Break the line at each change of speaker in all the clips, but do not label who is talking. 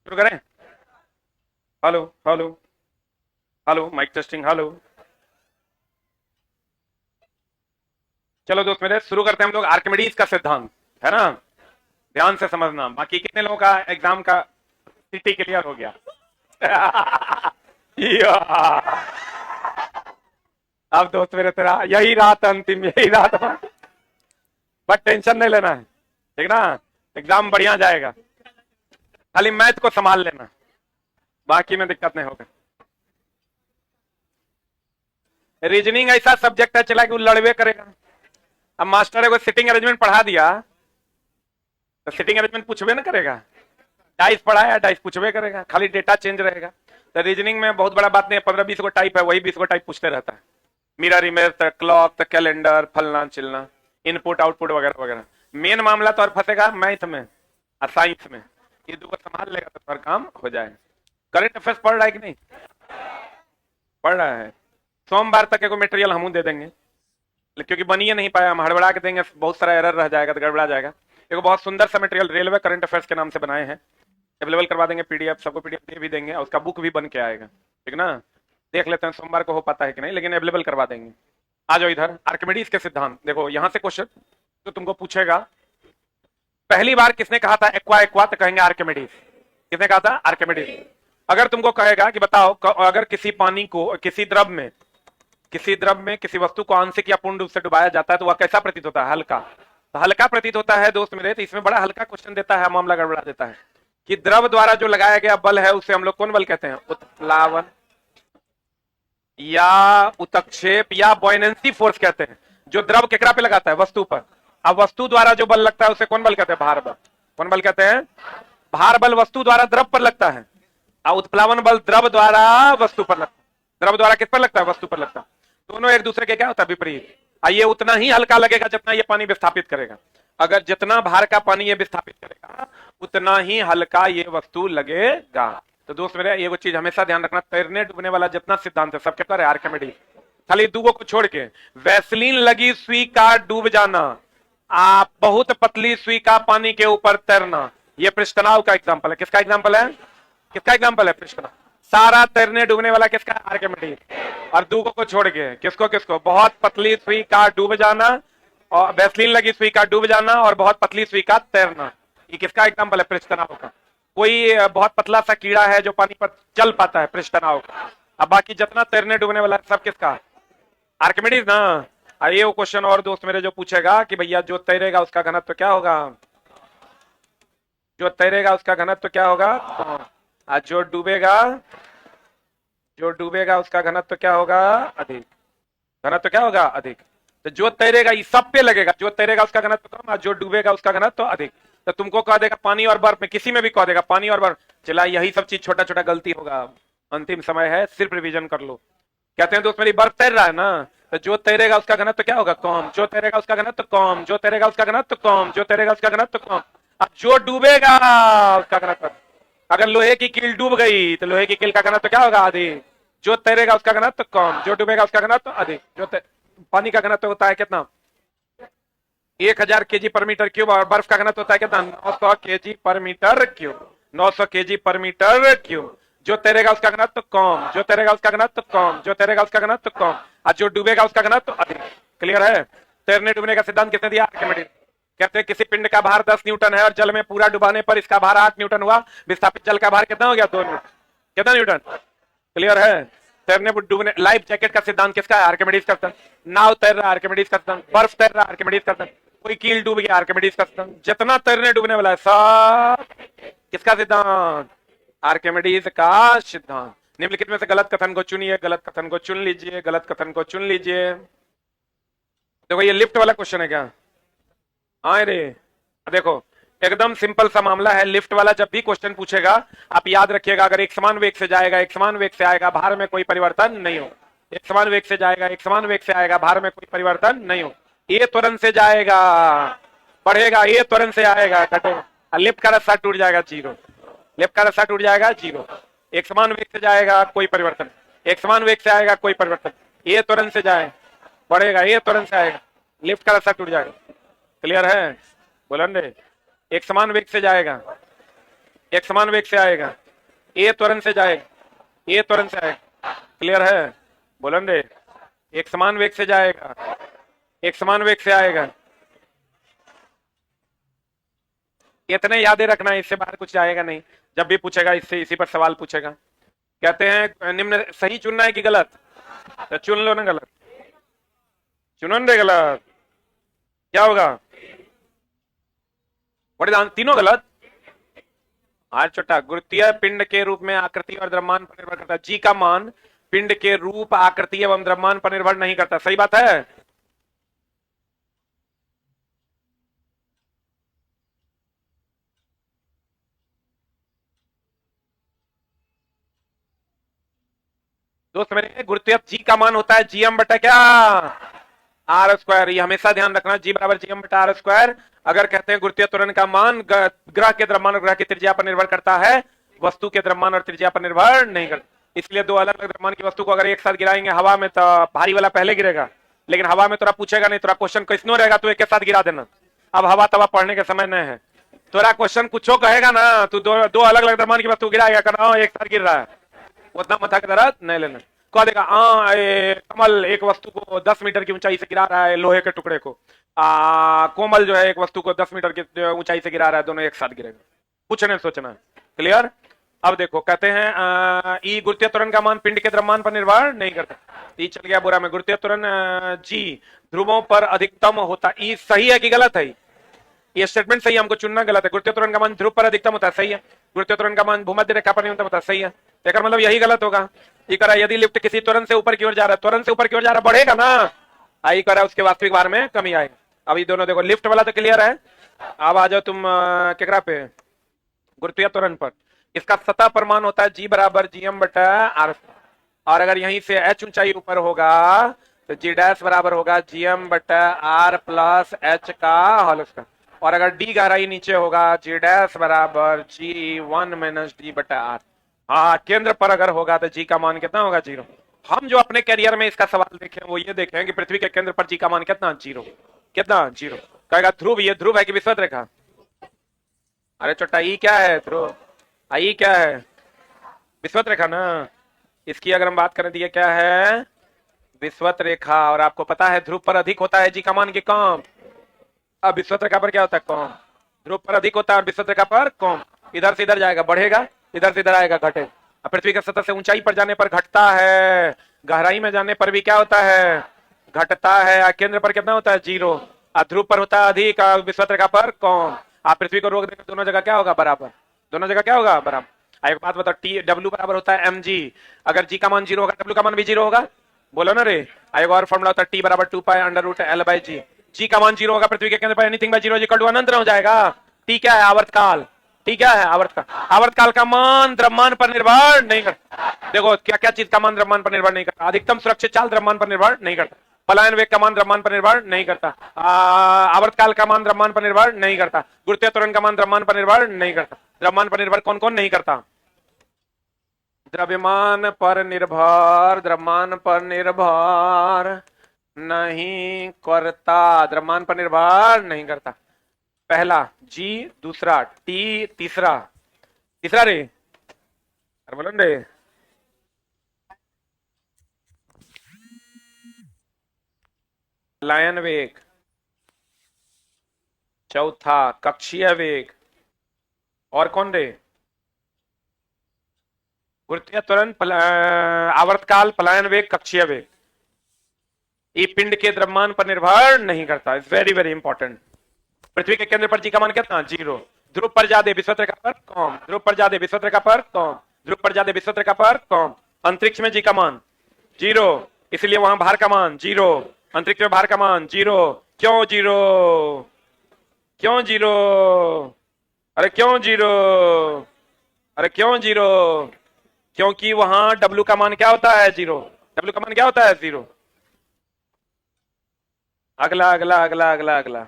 शुरू करें। Hello hello hello, mike testing, hello. चलो दोस्त मेरे, शुरू करते हैं हम लोग आर्किमिडीज का सिद्धांत, है ना। ध्यान से समझना। बाकी कितने लोगों का एग्जाम का सीटी क्लियर हो गया? या। अब दोस्त मेरे, तेरा यही रात अंतिम, यही रात अंतिम। बट टेंशन नहीं लेना है, ठीक ना। एग्जाम बढ़िया जाएगा, खाली मैथ को संभाल लेना, बाकी में दिक्कत नहीं होगा। रीजनिंग ऐसा सब्जेक्ट है चला कि वो लड़वे करेगा। अब मास्टर है, कोई सिटिंग अरेंजमेंट पढ़ा दिया तो सिटिंग अरेंजमेंट पूछवे ना करेगा। डाइस पढ़ाया, डाइस पूछवे करेगा, खाली डेटा चेंज रहेगा। तो रीजनिंग में बहुत बड़ा बात नहीं है, 15-20 को टाइप है, वही 20 को टाइप पूछते रहता है। मिरर इमेज, क्लॉक, कैलेंडर, फलना चिलना, इनपुट आउटपुट वगैरह वगैरह। मेन मामला तो और फंसेगा मैथ में और साइंस में। ये दो को संभाल लेगा तो हर काम हो जाएगा। करंट अफेयर्स पढ़ रहा है कि नहीं? पढ़ रहा है। सोमवार तक को मटेरियल हम दे देंगे, क्योंकि बन ही नहीं पाया, हम हड़बड़ा के देंगे, बहुत सारा एरर रह जाएगा तो गड़बड़ा जाएगा। एक बहुत सुंदर सा मटेरियल रेलवे करंट अफेयर्स के नाम से बनाए हैं, अवेलेबल करवा देंगे, पीडीएफ, सबको पीडीएफ दे भी देंगे और उसका बुक भी बन के आएगा, ठीक ना। देख लेते हैं सोमवार को हो पाता है कि नहीं, लेकिन अवेलेबल करवा देंगे। आ जाओ इधर, आर्किमिडीज के सिद्धांत देखो। यहां से क्वेश्चन तो तुमको पूछेगा, पहली बार किसने कहा था एक्वा एक्वा, तो कहेंगे आर्किमिडीज। किसने कहा था? आर्किमिडीज। अगर तुमको कहेगा कि बताओ अगर किसी पानी को किसी द्रव में किसी वस्तु को आंशिक या पूर्ण रूप से डुबाया जाता है तो वह कैसा प्रतीत होता है? हल्का। तो हल्का प्रतीत होता है दोस्त मेरे। तो इसमें बड़ा हल्का क्वेश्चन देता है, मामला गड़बड़ा देता है कि द्रव द्वारा जो लगाया गया बल है उसे हम लोग कौन बल कहते हैं? उत्प्लावन या उत्क्षेप या बॉयनेंसी फोर्स कहते हैं। जो द्रव केकरा पे लगाता है? वस्तु पर। अब वस्तु द्वारा जो बल लगता है उसे कौन बल कहते हैं? भार बल। कौन बल कहते हैं? भार बल वस्तु द्वारा द्रव पर लगता है और उत्प्लावन बल द्रव द्वारा वस्तु पर लगता है। द्रव द्वारा किस पर लगता है? वस्तु पर लगता है। दोनों एक दूसरे के क्या होता है? विपरीत। ये उतना ही हल्का लगेगा जितना ये पानी विस्थापित करेगा। अगर जितना भार का पानी ये विस्थापित करेगा उतना ही हल्का ये वस्तु लगेगा। तो दोस्त मेरे, ये चीज हमेशा ध्यान रखना, तैरने डूबने वाला जितना सिद्धांत है सबके पर आर्किमिडीज। खाली दूगो को छोड़ के, वैसलीन लगी सुई का डूब जाना, आप बहुत पतली सुई का पानी के ऊपर तैरना, ये पृष्ठतनाव का एग्जाम्पल है। किसका एग्जाम्पल है? किसका एग्जाम्पल है? पृष्ठतनाव। सारा तैरने डूबने वाला किसका? आर्किमिडीज। और दूगो को छोड़ के किसको किसको? बहुत पतली सुई का डूब जाना और वैसलीन लगी सुई का डूब जाना और बहुत पतली सुई का तैरना, ये किसका एग्जाम्पल है? पृष्ठतनाव का। कोई बहुत पतला सा कीड़ा है जो पानी पर चल पाता है, पृष्ठतनाव का। अब बाकी जितना तैरने डूबने वाला सब किसका? आर्किमिडीज ना। ये वो क्वेश्चन और दोस्त मेरे जो पूछेगा कि भैया जो तैरेगा उसका घनत्व क्या होगा? जो तैरेगा उसका घनत्व क्या होगा? और जो डूबेगा उसका घनत्व क्या होगा? अधिक। घनत्व क्या होगा? अधिक। तो जो तैरेगा ये सब पे लगेगा, जो तैरेगा उसका घनत्व कम और जो डूबेगा उसका घनत्व अधिक। तो तुमको कह देगा पानी और बर्फ में, किसी में भी कह देगा पानी और बर्फ, चला यही सब चीज छोटा छोटा गलती होगा। अंतिम समय है, सिर्फ रिवीजन कर लो। कहते हैं दोस्त मेरी बर्फ तैर रहा है ना, तो जो तैरेगा उसका घनत्व क्या होगा? कम। जो तैरेगा उसका घनत्व कम। जो तैरेगा उसका घनत्व कम। जो तैरेगा उसका घनत्व कम। अब जो डूबेगा उसका घनत्व, अगर लोहे की कील डूब गई तो लोहे की कील का घनत्व क्या होगा? अधिक। जो तैरेगा उसका घनत्व कम। जो डूबेगा उसका घनत्व अधिक। पानी का घनत्व होता है कितना? 1000 केजी पर मीटर क्यूब। और बर्फ का घनत्व होता है कितना? 900 केजी पर मीटर क्यूब। 900 केजी पर मीटर क्यूब। जो तैरेगा उसका घनत्व कम। जो तैरेगा उसका घनत्व कम। जो तैरेगा उसका घनत्व कम और जो डूबेगा उसका घनत्व अधिक। क्लियर है? तैरने डूबने का सिद्धांत किसने दिया? आर्किमिडीज। कहते हैं किसी पिंड का भार 10 न्यूटन है और जल में पूरा डुबाने पर इसका भार 8 न्यूटन हुआ, विस्थापित जल का भार कितना हो गया? 2 न्यूटन। कितना न्यूटन? क्लियर है? तैरने डूबने, लाइफ जैकेट का सिद्धांत किसका है? आर्किमिडीज का सिद्धांत। नाव तैर रहा है, आर्किमिडीज का सिद्धांत। बर्फ तैर रहा है, आर्किमिडीज का सिद्धांत। कोई कील डूब गया, आर्किमिडीज का सिद्धांत। जितना तैरने डूबने वाला है सब किसका सिद्धांत? आर्किमिडीज का सिद्धांत। निम्नलिखित में से गलत कथन को चुनिए। गलत कथन को चुन लीजिए। गलत कथन को चुन लीजिए। देखो ये लिफ्ट वाला क्वेश्चन है क्या? हाँ रे, देखो एकदम सिंपल सा मामला है। लिफ्ट वाला जब भी क्वेश्चन पूछेगा आप याद रखिएगा, अगर एक समान वेग से जाएगा, एक समान वेग से आएगा, भार में कोई परिवर्तन नहीं हो। एक समान वेग से जाएगा, एक समान वेग से आएगा, भार में कोई परिवर्तन नहीं हो। ये तुरंत से जाएगा, बढ़ेगा, ये तुरंत से आएगा, घटेगा। लिफ्ट का रास्ता टूट जाएगा, जीरो। लिफ्ट का रास्ता टूट जाएगा, जीरो। एक समान वेग से जाएगा, कोई परिवर्तन। एक समान वेग से आएगा, कोई परिवर्तन। ये तुरंत से जाए, बढ़ेगा, ये तुरंत से आएगा, लिफ्ट का रास्ता टूट जाएगा। क्लियर है? बोलन रे, एक समान वेग से जाएगा, एक समान वेग से आएगा, ए त्वरण से जाएगा, ए त्वरण से आएगा। क्लियर है? बोलन रे, एक समान वेग से जाएगा, एक समान वेग से आएगा। इतने यादें रखना है, इससे बाहर कुछ जाएगा नहीं। जब भी पूछेगा इससे, इसी पर सवाल पूछेगा। कहते हैं निम्न सही चुनना है कि गलत? तो चुन लो ना गलत, चुनन रे गलत, क्या होगा? तीनों गलत। आज छोटा, गुरुत्वीय पिंड के रूप में आकृति और द्रव्यमान पर निर्भर करता है। जी का मान पिंड के रूप, आकृति एवं द्रव्यमान पर निर्भर नहीं करता। सही बात है। दोस्त मेरे, गुरुत्वीय जी का मान होता है जीएम बटा क्या? R square. ये हमेशा ध्यान रखना, जी बराबर जीएम बटा आर स्क्वायर। अगर कहते हैं गुरुत्वीय त्वरण का मान ग्रह के द्रव्यमान और ग्रह की त्रिज्या पर निर्भर करता है, वस्तु के द्रव्यमान और त्रिज्या पर निर्भर नहीं करता। इसलिए दो अलग अलग द्रव्यमान की वस्तु को अगर एक साथ गिराएंगे हवा में, तो भारी वाला पहले गिरेगा, लेकिन हवा में तोरा पूछेगा नहीं, तोरा क्वेश्चन क्वेश्चन रहेगा, तो एक के साथ गिरा देना। अब हवा तवा पढ़ने के समय नहीं है, तोरा क्वेश्चन कुछ कहेगा ना, तू दो अलग अलग द्रव्यमान की वस्तु गिराएगा, करना एक साथ गिर रहा है, उतना माथा का दर्द नहीं लेना। कह देगा कमल एक वस्तु को 10 मीटर की ऊंचाई से गिरा रहा है, लोहे के टुकड़े को। कोमल जो है एक वस्तु को 10 मीटर की ऊंचाई से गिरा रहा है, दोनों एक साथ गिरेगा। कुछ नहीं सोचना। क्लियर? अब देखो, कहते हैं ई गुरुत्वीय त्वरण का मान पिंड के द्रव्यमान पर निर्भर नहीं करता। ई चल गया बुरा में। गुरुत्वीय त्वरण जी ध्रुवों पर अधिकतम होता। ई सही है कि गलत है? ये स्टेटमेंट सही है, हमको चुनना गलत है। गुरुत्वीय त्वरण का मान ध्रुव पर अधिकतम होता है, सही है। गुरुत्वीय त्वरण का मान भूमध्य रेखा पर न्यूनतम होता है, सही है। एक मतलब यही गलत होगा। ये करा यदि लिफ्ट किसी त्वरण से ऊपर की ओर जा रहा है, त्वरण से ऊपर की ओर जा रहा है, बढ़ेगा ना। आई करा उसके वास्तविक भार में कमी आएगी। अब ये दोनों देखो, लिफ्ट वाला तो क्लियर है। अब आ जाओ तुम केकरा पे, गुरुत्वीय त्वरण पर। इसका सतह पर मान होता है जी बराबर जीएम बटा आर। और अगर यहीं से एच ऊंचाई ऊपर होगा तो जी डैश बराबर होगा जीएम बटा आर प्लस एच का होल स्क्वायर। और अगर डी गहराई नीचे होगा, जी डैश बराबर जी 1 माइनस डी बटा आर। हाँ, केंद्र पर अगर होगा तो जी का मान कितना होगा? 0। हम जो अपने करियर में इसका सवाल देखें वो ये देखें कि पृथ्वी के केंद्र पर जी का मान कितना? 0। कितना? 0। कहेगा ध्रुव, ये ध्रुव है कि विषुवत रेखा? अरे छोटा, ई क्या है? ध्रुव। आई क्या है? विषुवत रेखा ना। इसकी अगर हम बात करें तो ये क्या है? विषुवत रेखा। और आपको पता है ध्रुव पर अधिक होता है जी का मान की कम। अब विषुवत रेखा पर क्या होता है? कम। ध्रुव पर अधिक होता है और विषुवत रेखा पर कम। इधर से इधर जाएगा, बढ़ेगा, इधर से इधर आएगा, घटेगा। पृथ्वी के सतह से ऊंचाई पर जाने पर घटता है, गहराई में जाने पर भी क्या होता है? घटता है। केंद्र पर कितना होता है? 0। ध्रुव पर होता है अधिक, विषुवत रेखा पर कम। आप पृथ्वी को रोक देकर दोनों जगह क्या होगा? बराबर। दोनों जगह क्या होगा? बराबर। एक बात बताओ, टी डब्ल्यू बराबर होता है एम जी। अगर जी का मान 0 होगा, डब्ल्यू का मान भी 0 होगा। बोलो ना रे। एक और फॉर्मूला होता है टी बराबर 2 pi under root L by जी। जी का मान 0 होगा पृथ्वी के केंद्र पर, एनीथिंग बाई 0 इक्वल टू अनंत हो जाएगा। टी क्या है? आवर्तकाल। टी क्या है? आवर्तकाल। आवर्तकाल का मान द्रव्यमान पर निर्भर नहीं करता। देखो क्या क्या चीज का मान द्रव्यमान पर निर्भर नहीं करता? अधिकतम सुरक्षित चाल द्रव्यमान पर निर्भर नहीं करता। पलायन वेग का मान द्रव्यमान पर निर्भर नहीं करता। आवर्तकाल का मान द्रव्यमान पर निर्भर नहीं करता। गुरुत्वीय त्वरण का मान द्रव्यमान पर निर्भर नहीं करता। द्रव्यमान पर निर्भर कौन कौन नहीं करता? द्रव्यमान पर निर्भर, द्रव्यमान पर निर्भर नहीं करता। द्रव्यमान पर निर्भर नहीं करता। पहला जी, दूसरा टी, तीसरा तीसरा रे, अरे बोलो रे, पलायन वेग। चौथा कक्षीय वेग। और कौन रे? गुरुत्वीय त्वरण, आवर्तकाल, पलायन वेग, कक्षीय वेग। ये पिंड के द्रव्यमान पर निर्भर नहीं करता। It's very very important. पृथ्वी के केंद्र पर जी का मान कितना? 0। ध्रुव पर ज्यादा, विषुवत रेखा पर कम। ध्रुव पर ज्यादा, विषुवत रेखा पर कम। ध्रुव पर ज्यादा, विषुवत रेखा पर कम। अंतरिक्ष में जी का मान 0, इसलिए वहां भार का मान 0। अंतरिक्ष में भार का मान 0। क्यों 0? क्यों 0? अरे क्यों 0? अरे क्यों 0? क्योंकि वहां डब्ल्यू का मान क्या होता है? 0। डब्ल्यू का मान क्या होता है? 0। अगला अगला अगला अगला अगला।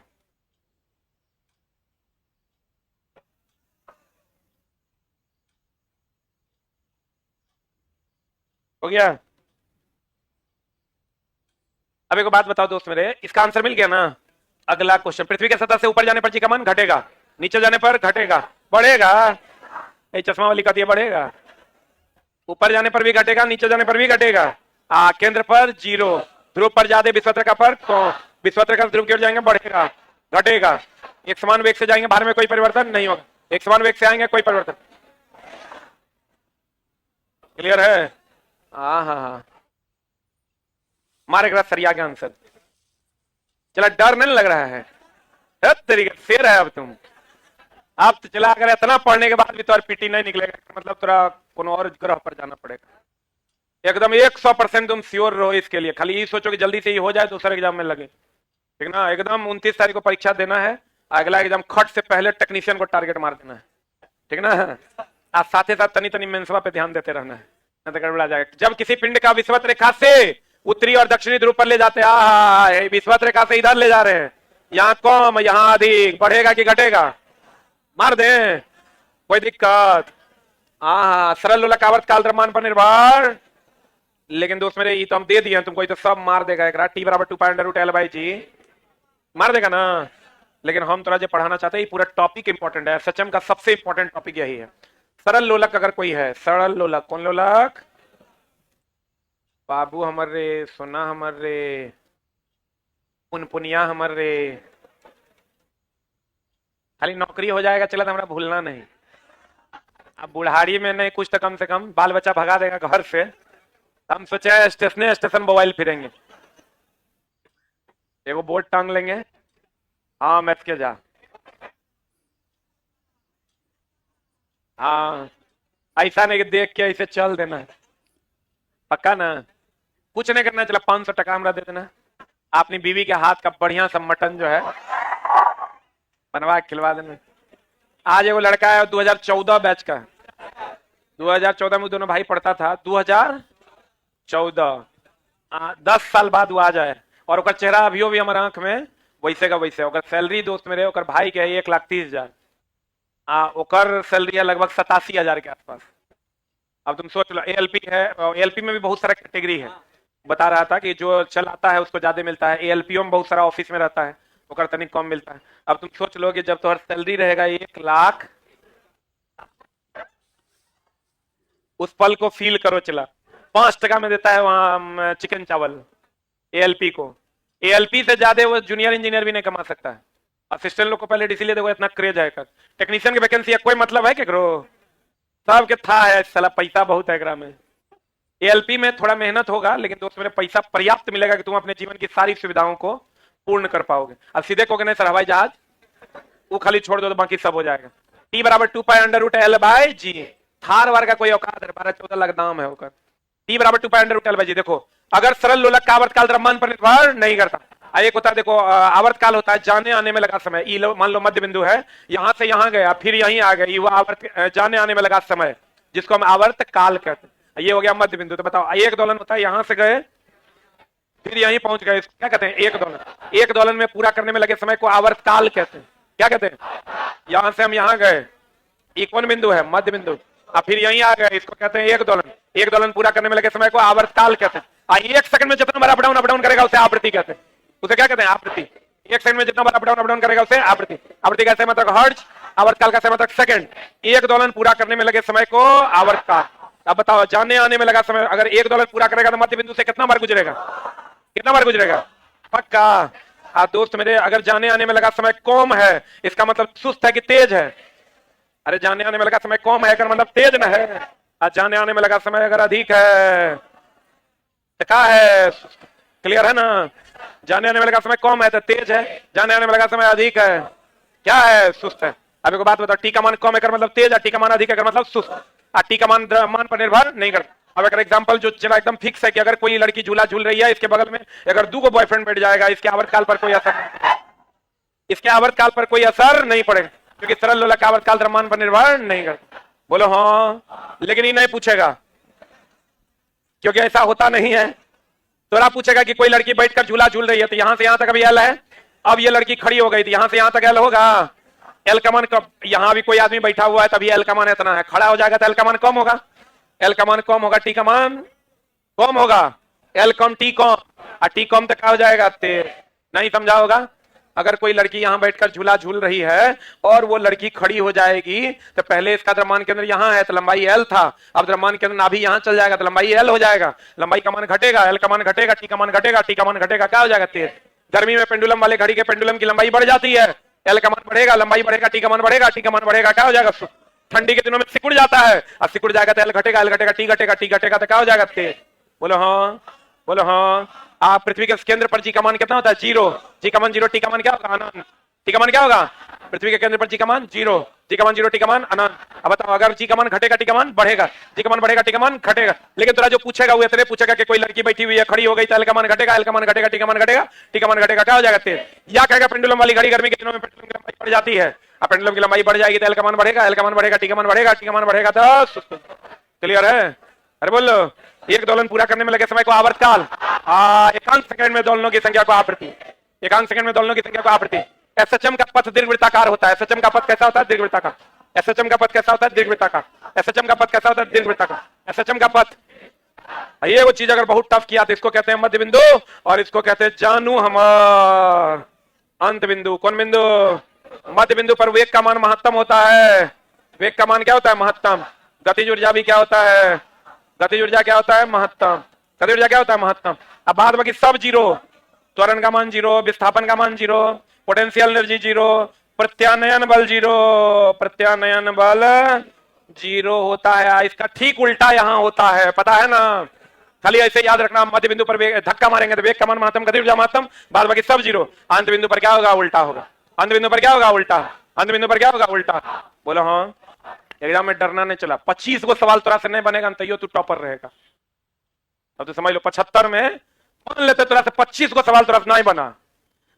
हो गया? अब एक बात बताओ दोस्त मेरे, इसका आंसर मिल गया ना? अगला क्वेश्चन, पृथ्वी के सतह से ऊपर जाने पर जी का मान घटेगा, नीचे जाने पर घटेगा, बढ़ेगा। ये चश्मा वाली का दिया बढ़ेगा, ऊपर जाने पर भी घटेगा, नीचे जाने पर भी घटेगा। केंद्र पर 0, ध्रुव पर ज्यादा विश्वत्रका पर तो विश्वत्रका ध्रुव की ओर जाएंगे, बढ़ेगा घटेगा। एक समान वेग से जाएंगे, भार में कोई परिवर्तन नहीं होगा, एक समान वेग से आएंगे कोई परिवर्तन। क्लियर है? हाँ, मारेगा सरिया के आंसर। चला, डर नहीं लग रहा है? तरीके शेर है अब तुम। अब तो चला, अगर इतना पढ़ने के बाद भी तो पीटी नहीं निकलेगा, मतलब थोड़ा कोनो और ग्रह पर जाना पड़ेगा। एकदम 100% तुम श्योर रहो इसके लिए, खाली ये सोचो कि जल्दी से ही हो जाए, दूसरे एग्जाम में लगे, ठीक ना? एकदम 29 तारीख को परीक्षा देना है, अगला एग्जाम खट से पहले टेक्नीशियन को टारगेट मार देना है, ठीक ना? आज साथ ही साथ तनी मेंसवा पे ध्यान देते रहना है, नहीं तो गड़बड़ा जाएगा। जब किसी पिंड का विषुवत रेखा से उत्तरी और दक्षिणी ध्रुव पर ले जाते हैं, विषुवत रेखा से इधर ले जा रहे हैं, यहाँ कम यहाँ अधिक, बढ़ेगा कि घटेगा? मार दे, कोई दिक्कत? सरल लोलक आवर्त काल द्रव्यमान पर निर्भर। लेकिन दोस्त मेरे, ये तो हम दे दिए तुमको, ये तो सब मार देगा। एक टी बराबर 2π√L/g मार देगा ना। लेकिन हम थोड़ा जो पढ़ाना चाहते हैं, ये पूरा टॉपिक इंपॉर्टेंट है, सचम का सबसे इंपॉर्टेंट टॉपिक यही है। सरल लोलक अगर कोई है, सरल लोलक, कौन लोलक? बाबू हमर रे, सोना हमर रे, पुनपुनिया हमर रे। खाली नौकरी हो जाएगा चला तो हमारा भूलना नहीं। अब बुढ़ारी में नहीं, कुछ तो कम से कम बाल बच्चा भगा देगा घर से, हम सोचे स्टेशन मोबाइल फिरेंगे, एगो बोर्ड टांग लेंगे, हाँ मैथ के जा, हाँ ऐसा नहीं कि देख के ऐसे चल देना, पक्का ना? कुछ नहीं करना, चला 500 टका हमरा दे देना, अपनी बीवी के हाथ का बढ़िया सा मटन जो है बनवा के खिलवा देना। आज एगो लड़का है 2014 बैच का, 2014 में दोनों भाई पढ़ता था, 2014 10 साल बाद वो आ जाए, और ओकर चेहरा अभियो भी हमारे आंख में वैसे का वैसे। ओकर सैलरी दोस्त मेरे, ओकर भाई के है 1,30,000, ओकर सैलरी है लगभग 87,000 के आसपास। अब तुम सोच लो, एएलपी है, एएलपी में भी बहुत सारा कैटेगरी है, बता रहा था कि जो चलाता है उसको ज्यादा मिलता है, एएलपीओ में बहुत सारा ऑफिस में रहता है, ओकर तनिक कम मिलता है। अब तुम सोच लो कि जब तुम्हारा सैलरी रहेगा 1,00,000, उस पल को फील करो, चला 5 टका में देता है वहां चिकन चावल एएलपी को। एएलपी से ज्यादा वो जूनियर इंजीनियर भी नहीं कमा सकता है। असिस्टेंट लोग को पहले इसीलिए देखो इतना क्रेज है। टेक्नीशियन की वैकेंसी है, कोई मतलब है केकरो? सबके था है, साला पैसा बहुत है एकरा में। एएलपी में थोड़ा मेहनत होगा, लेकिन दोस्त मेरे पैसा पर्याप्त मिलेगा कि तुम अपने जीवन की सारी सुविधाओं को पूर्ण कर पाओगे। अब सीधे कहोगे नहीं सर हवाई जहाज, वो खाली छोड़ दो तो बाकी सब हो जाएगा। टी बराबर 2π√L/g, थार वार का कोई औकात है, 12-14 लाख दाम है होकर। टी बराबर 2π√L/g। देखो, अगर सरल लोलक का आवर्तकाल द्रव्यमान पर निर्भर नहीं करता, एक होता है देखो आवर्तकाल होता है जाने आने में लगा समय। ई लो, मान लो मध्य बिंदु है, यहां से यहां गया फिर यहीं आ गई, वो आवर्त जाने आने में लगा समय, जिसको हम आवर्तकाल कहते हैं। ये हो गया मध्य बिंदु। तो बताओ, एक दोलन होता है, यहां से गए फिर यहीं पहुंच गए, क्या कहते हैं? एक दोलन। एक दोलन में पूरा करने में लगे समय को आवर्तकाल कहते हैं। क्या कहते हैं? यहां से हम यहां गए, ये कौन बिंदु है? मध्य बिंदु। अब फिर यहीं आ गए, इसको कहते हैं एक दोलन। एक दोलन पूरा करने में लगे समय को आवर्तकाल कहते हैं। 1 सेकंड में जितना बार अप डाउन करेगा उसे आवृत्ति कहते हैं। उसे क्या कहते हैं? आवृत्ति। 1 सेकंड में जितना बार अप डाउन करेगा उसे आवृत्ति। आवृत्ति का मतलब हर्ट्ज, आवर्तकाल का समय मतलब सेकंड। एक दोलन पूरा करने में लगे समय को आवर्तकाल। अब बताओ, जाने आने में लगा समय, अगर एक दोलन पूरा करेगा तो मध्य बिंदु से कितना बार गुजरेगा? कितना बार गुजरेगा? पक्का। दोस्त मेरे, अगर जाने आने में लगा समय कम है, इसका मतलब सुस्त है कि तेज है? अरे जाने आने में लगा समय कम है, मतलब तेज न है। जाने आने में लगा समय अगर अधिक है तो क्या है? क्लियर है ना? जाने आने में लगा समय कम है तो तेज है, जाने आने में लगा समय अधिक है, क्या है? सुस्त है। अब एक बात बताओ, टी का मान कम है मतलब तेज है, टी का मान अधिक है मतलब सुस्त। टी का मान द्रव्यमान पर निर्भर नहीं करता। अब अगर एग्जांपल जो चला एकदम फिक्स है कि अगर कोई लड़की झूला झूल रही है, इसके बगल में अगर 2 बॉयफ्रेंड बैठ जाएगा, इसके आवर्तकाल पर कोई असर, इसके आवर्तकाल पर कोई असर नहीं पड़ेगा, क्योंकि सरल लोलक आवर्तकाल द्रव्यमान पर निर्भर नहीं करता। बोलो हाँ। लेकिन ये नहीं पूछेगा, क्योंकि ऐसा होता नहीं है। तो पूछेगा कि कोई लड़की बैठकर झूला झूल रही है, तो यहां से यहां तक अभी एल है, अब ये लड़की खड़ी हो गई थी, यहां से यहां तक एल होगा। एल का मान कब? यहां भी कोई आदमी बैठा हुआ है तभी एल का मान इतना है, खड़ा हो जाएगा तो एल का मान कम होगा, एल का मान कम होगा, टी का मान कम होगा, एल कम टी कम, और टी कम तो क्या हो जाएगा? तेज। नहीं समझा होगा? अगर कोई लड़की यहां बैठकर झूला झूल रही है और वो लड़की खड़ी हो जाएगी तो पहले इसका द्रव्यमान केंद्र यहां है तो लंबाई एल था, अब द्रव्यमान केंद्र नाभि यहां चल जाएगा तो लंबाई एल हो जाएगा, लंबाई का मान घटेगा, एल का मान घटेगा, टी का मान घटेगा, टी का मान घटेगा, क्या हो जाएगा तेज। गर्मी में पेंडुलम वाले घड़ी के पेंडुलम की लंबाई बढ़ जाती है, एल का मान बढ़ेगा, लंबाई बढ़ेगा, टी का मान बढ़ेगा, टी का मान बढ़ेगा, क्या हो जाएगा। ठंडी के दिनों में सिकुड़ जाता है, अब सिकुड़ जाएगा तो एल घटेगा, एल घटेगा, टी घटेगा, टी घटेगा तो क्या हो जाएगा तेज। बोलो हाँ, बोलो हाँ। आप पृथ्वी के केंद्र पर जी का मान कितना होता है, जीरो, जी का मान जीरो, टी का मान क्या होगा, अनंत। टी का मान क्या होगा, पृथ्वी के केंद्र पर जी का मान जीरो, जी का मान जीरो, टी का मान अनंत। अब बताओ अगर जी का मान घटेगा टी का मान बढ़ेगा, जी का मान बढ़ेगा टी का मान घटेगा, लेकिन तेरा जो पूछेगा वो इतने पूछेगा कि कोई लड़की बैठी हुई है खड़ी हो गई तो एल का मान घटेगा, एल का मान घटेगा, टी का मान घटेगा, टी का मान घटेगा, क्या हो जाएगा तेज। या कहेगा पेंडुलम वाली घड़ी गर्मी के दिनों में पेंडुलम की लंबाई बढ़ जाती है, अब पेंडुलम की लंबाई बढ़ जाएगी तो एल का मान बढ़ेगा, एल का मान बढ़ेगा, टी का मान बढ़ेगा, टी का मान बढ़ेगा, तो क्लियर है। अरे बोलो, एक दोलन पूरा करने में लगे समय को आवर्तकाल, एकांश सेकंड में दोलनों की संख्या को आवृत्ति, एकांश सेकंड में दोलनों की संख्या को आवृत्ति। एसएचएम का पथ दीर्घवृत्ताकार होता है, एसएचएम का पथ कैसा होता है, दीर्घवृत्ताकार। एसएचएम का पथ कैसा होता है, दीर्घवृत्ताकार। एसएचएम का पथ कैसा होता है, दीर्घवृत्ताकार। एसएचएम का पथ, ये वो चीज अगर बहुत टफ किया तो इसको कहते हैं मध्य बिंदु और इसको कहते हैं जानू हमार अंत बिंदु। कौन बिंदु, मध्य बिंदु पर वेग का मान महत्तम होता है, वेग का मान क्या होता है, महत्तम। गतिज ऊर्जा भी क्या होता है, गतिज ऊर्जा क्या होता है, महत्तम। गतिज ऊर्जा क्या होता है, महत्तम। अब बाद बाकी सब जीरो, त्वरण का मान जीरो, विस्थापन का मान जीरो, पोटेंशियल एनर्जी जीरो, प्रत्यानयन बल जीरो, प्रत्यानयन बल जीरो होता है। इसका ठीक उल्टा यहां होता है, पता है ना। खाली ऐसे याद रखना, मध्य बिंदु पर धक्का मारेंगे तो वेग का मान महत्तम, गतिज ऊर्जा महत्तम, बाद बाकी सब जीरो। अंत बिंदु पर क्या होगा, उल्टा होगा। अंत बिंदु पर क्या होगा, उल्टा। अंत बिंदु पर क्या होगा, उल्टा। बोलो हाँ। एग्जाम में डरना नहीं चला, 25 को सवाल तुरा से नहीं बनेगा तो तू टॉपर रहेगा। अब तो समझ लो 75 में मान लेते तुरा से 25 को सवाल तुरा से नहीं बना,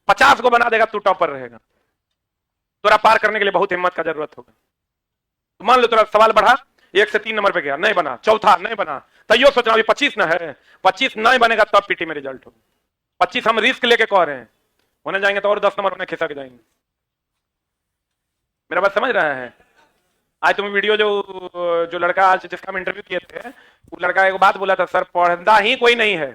50 को बना देगा, तू टॉपर रहेगा। तुरा पार करने के लिए बहुत हिम्मत का जरूरत होगा। तो मान लो तुरा सवाल बढ़ा, 1 से 3 नंबर पे गया, नहीं बना, चौथा नहीं बना, तो यो सोचना अभी 25 ना है, 25 नहीं बनेगा तब पीटी में रिजल्ट होगा। 25 हम रिस्क लेके कह रहे हैं, होने जाएंगे तो और 10 नंबर होने खिसक जाएंगे। मेरा बात समझ रहा है। आज तुम वीडियो जो लड़का आज जिसका हम इंटरव्यू किए थे, वो लड़का एक बात बोला था, सर पढ़ना ही कोई नहीं है।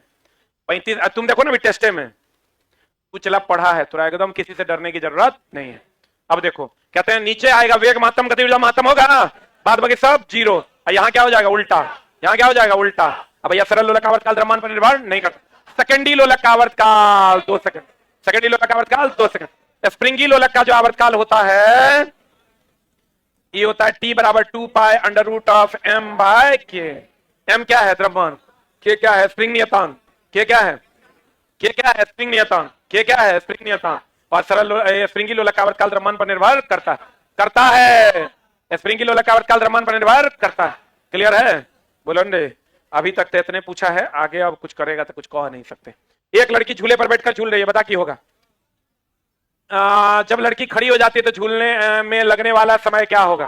35 तुम देखो ना टेस्टे में, तू चला पढ़ा है, तो एकदम किसी से डरने की जरूरत नहीं है। अब देखो कहते हैं नीचे आएगा वेग महत्तम, गति ऊर्जा महत्तम होगा ना, बाद बाकी सब जीरो। यहाँ क्या हो जाएगा, उल्टा। यहाँ क्या हो जाएगा, उल्टा। अब भैया सरल लोलक आवर्तकाल द्रव्यमान पर निर्भर नहीं करता। सेकेंडी लोलक का आवर्तकाल 2 सेकंड, सेकेंडी लोलक का आवर्तकाल 2 सेकंड। स्प्रिंगी लोलक का जो आवर्तकाल होता है ये होता है टी बराबर 2 pi under root of M by K. M क्या है, द्रव्यमान। के क्या है, स्प्रिंग नियतांक। के क्या है, के क्या है, स्प्रिंग नियतांक। के क्या है, स्प्रिंग नियतांक। और सरल स्प्रिंगी लोलक का आवर्तकाल द्रव्यमान पर निर्भर करता है। स्प्रिंगी लोलक का आवर्तकाल द्रव्यमान पर निर्भर करता है। क्लियर है। बोलो ने, अभी तक तो इतने पूछा है, आगे अब कुछ करेगा तो कुछ कह नहीं सकते। एक लड़की झूले पर बैठकर झूल रही है, बता क्या होगा। जब लड़की खड़ी हो जाती है तो झूलने में लगने वाला समय क्या होगा,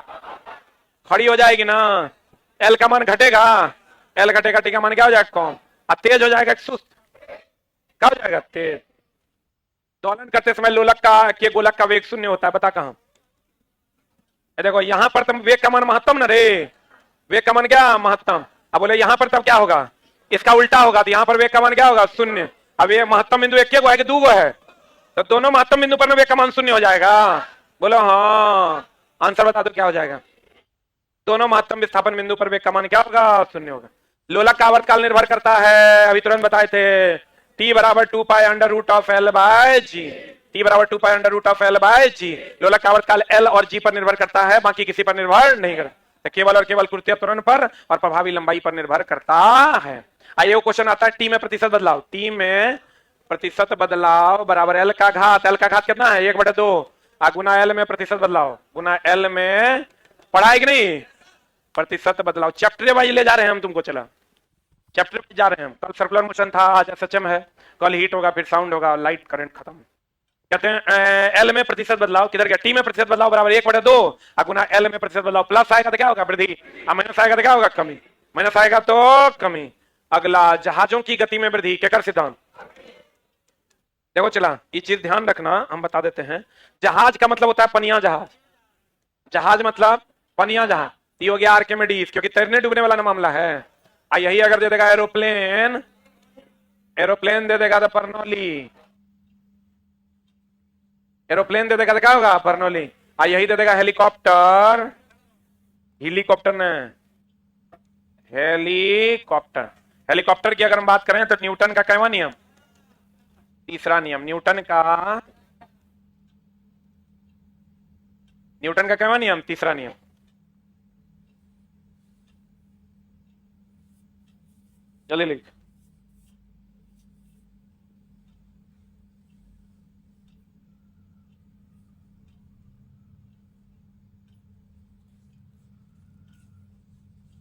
खड़ी हो जाएगी ना, एल का मान घटेगा, एल घटेगा, टी का मान क्या हो जाएगा, कौन। तेज हो जाएगा, सुस्त, क्या हो जाएगा, तेज। दोलन करते समय लोलक का के गोलक का वेग 0 होता है, बता कहां। देखो यहां पर तुम वेग का मान महत्तम ना रे, वेग का मान क्या, महत्तम। अब बोले यहां पर तब क्या होगा, इसका उल्टा होगा, तो यहां पर वेग का मान क्या होगा, 0। अब ये महत्तम बिंदु एक है कि 2 है, तो दोनों महत्तम बिंदु पर वेग का मान 0 हो जाएगा। बोलो हाँ, आंसर बता दो क्या हो जाएगा। दोनों महत्तम विस्थापन बिंदु पर वेग का मान क्या होगा, 0 होगा। लोलक का आवर्तकाल निर्भर करता है, अभी तुरंत बताए थे, टी बराबर 2 pi under root of l by g. T बराबर 2 pi under root of l by g. लोलक का आवर्तकाल एल और जी पर निर्भर करता है, बाकी किसी पर निर्भर नहीं करता, तो केवल और केवल कृतीय त्वरण पर और प्रभावी लंबाई पर निर्भर करता है। आइए वो क्वेश्चन आता है, टी में प्रतिशत बदलाव। टी में प्रतिशत बदलाव बराबर एल का घात। एल का घात कितना है, 1/2 गुना एल में प्रतिशत बदलाव, गुना एल में पढ़ाई कि नहीं, प्रतिशत बदलाव। चैप्टर वाइज ले जा रहे हैं हम तुमको, चला चैप्टर पे जा रहे हैं हम। कल सर्कुलर मोशन था, आज एसएचएम है, कल हीट होगा, फिर साउंड होगा, लाइट करंट खत्म। कहते हैं एल में प्रतिशत बदलाव किधर गया, टी में प्रतिशत बदलाव बराबर 1/2 गुना एल में प्रतिशत बदलाव। प्लस आएगा तो क्या होगा, वृद्धि, माइनस आएगा तो क्या होगा, कमी, माइनस आएगा तो कमी। अगला, जहाजों की गति में वृद्धि, केकर सिद्धांत। देखो चला, ये चीज ध्यान रखना, हम बता देते हैं। जहाज का मतलब होता है पनिया जहाज, जहाज मतलब पनिया जहाज। ये हो गया आर्किमिडीज, क्योंकि तैरने डूबने वाला ना मामला है। यही अगर दे देगा एरोप्लेन, एरोप्लेन दे देगा तो परनौली। एरोप्लेन दे देगा तो क्या होगा बर्नौली, यही दे देगा हेलीकॉप्टर, हेलीकॉप्टर ने, हेलीकॉप्टर। हेलीकॉप्टर की अगर हम बात करें तो न्यूटन का कैवा नियम, तीसरा नियम, न्यूटन का कैवा नियम, तीसरा नियम। जल्दी लिख।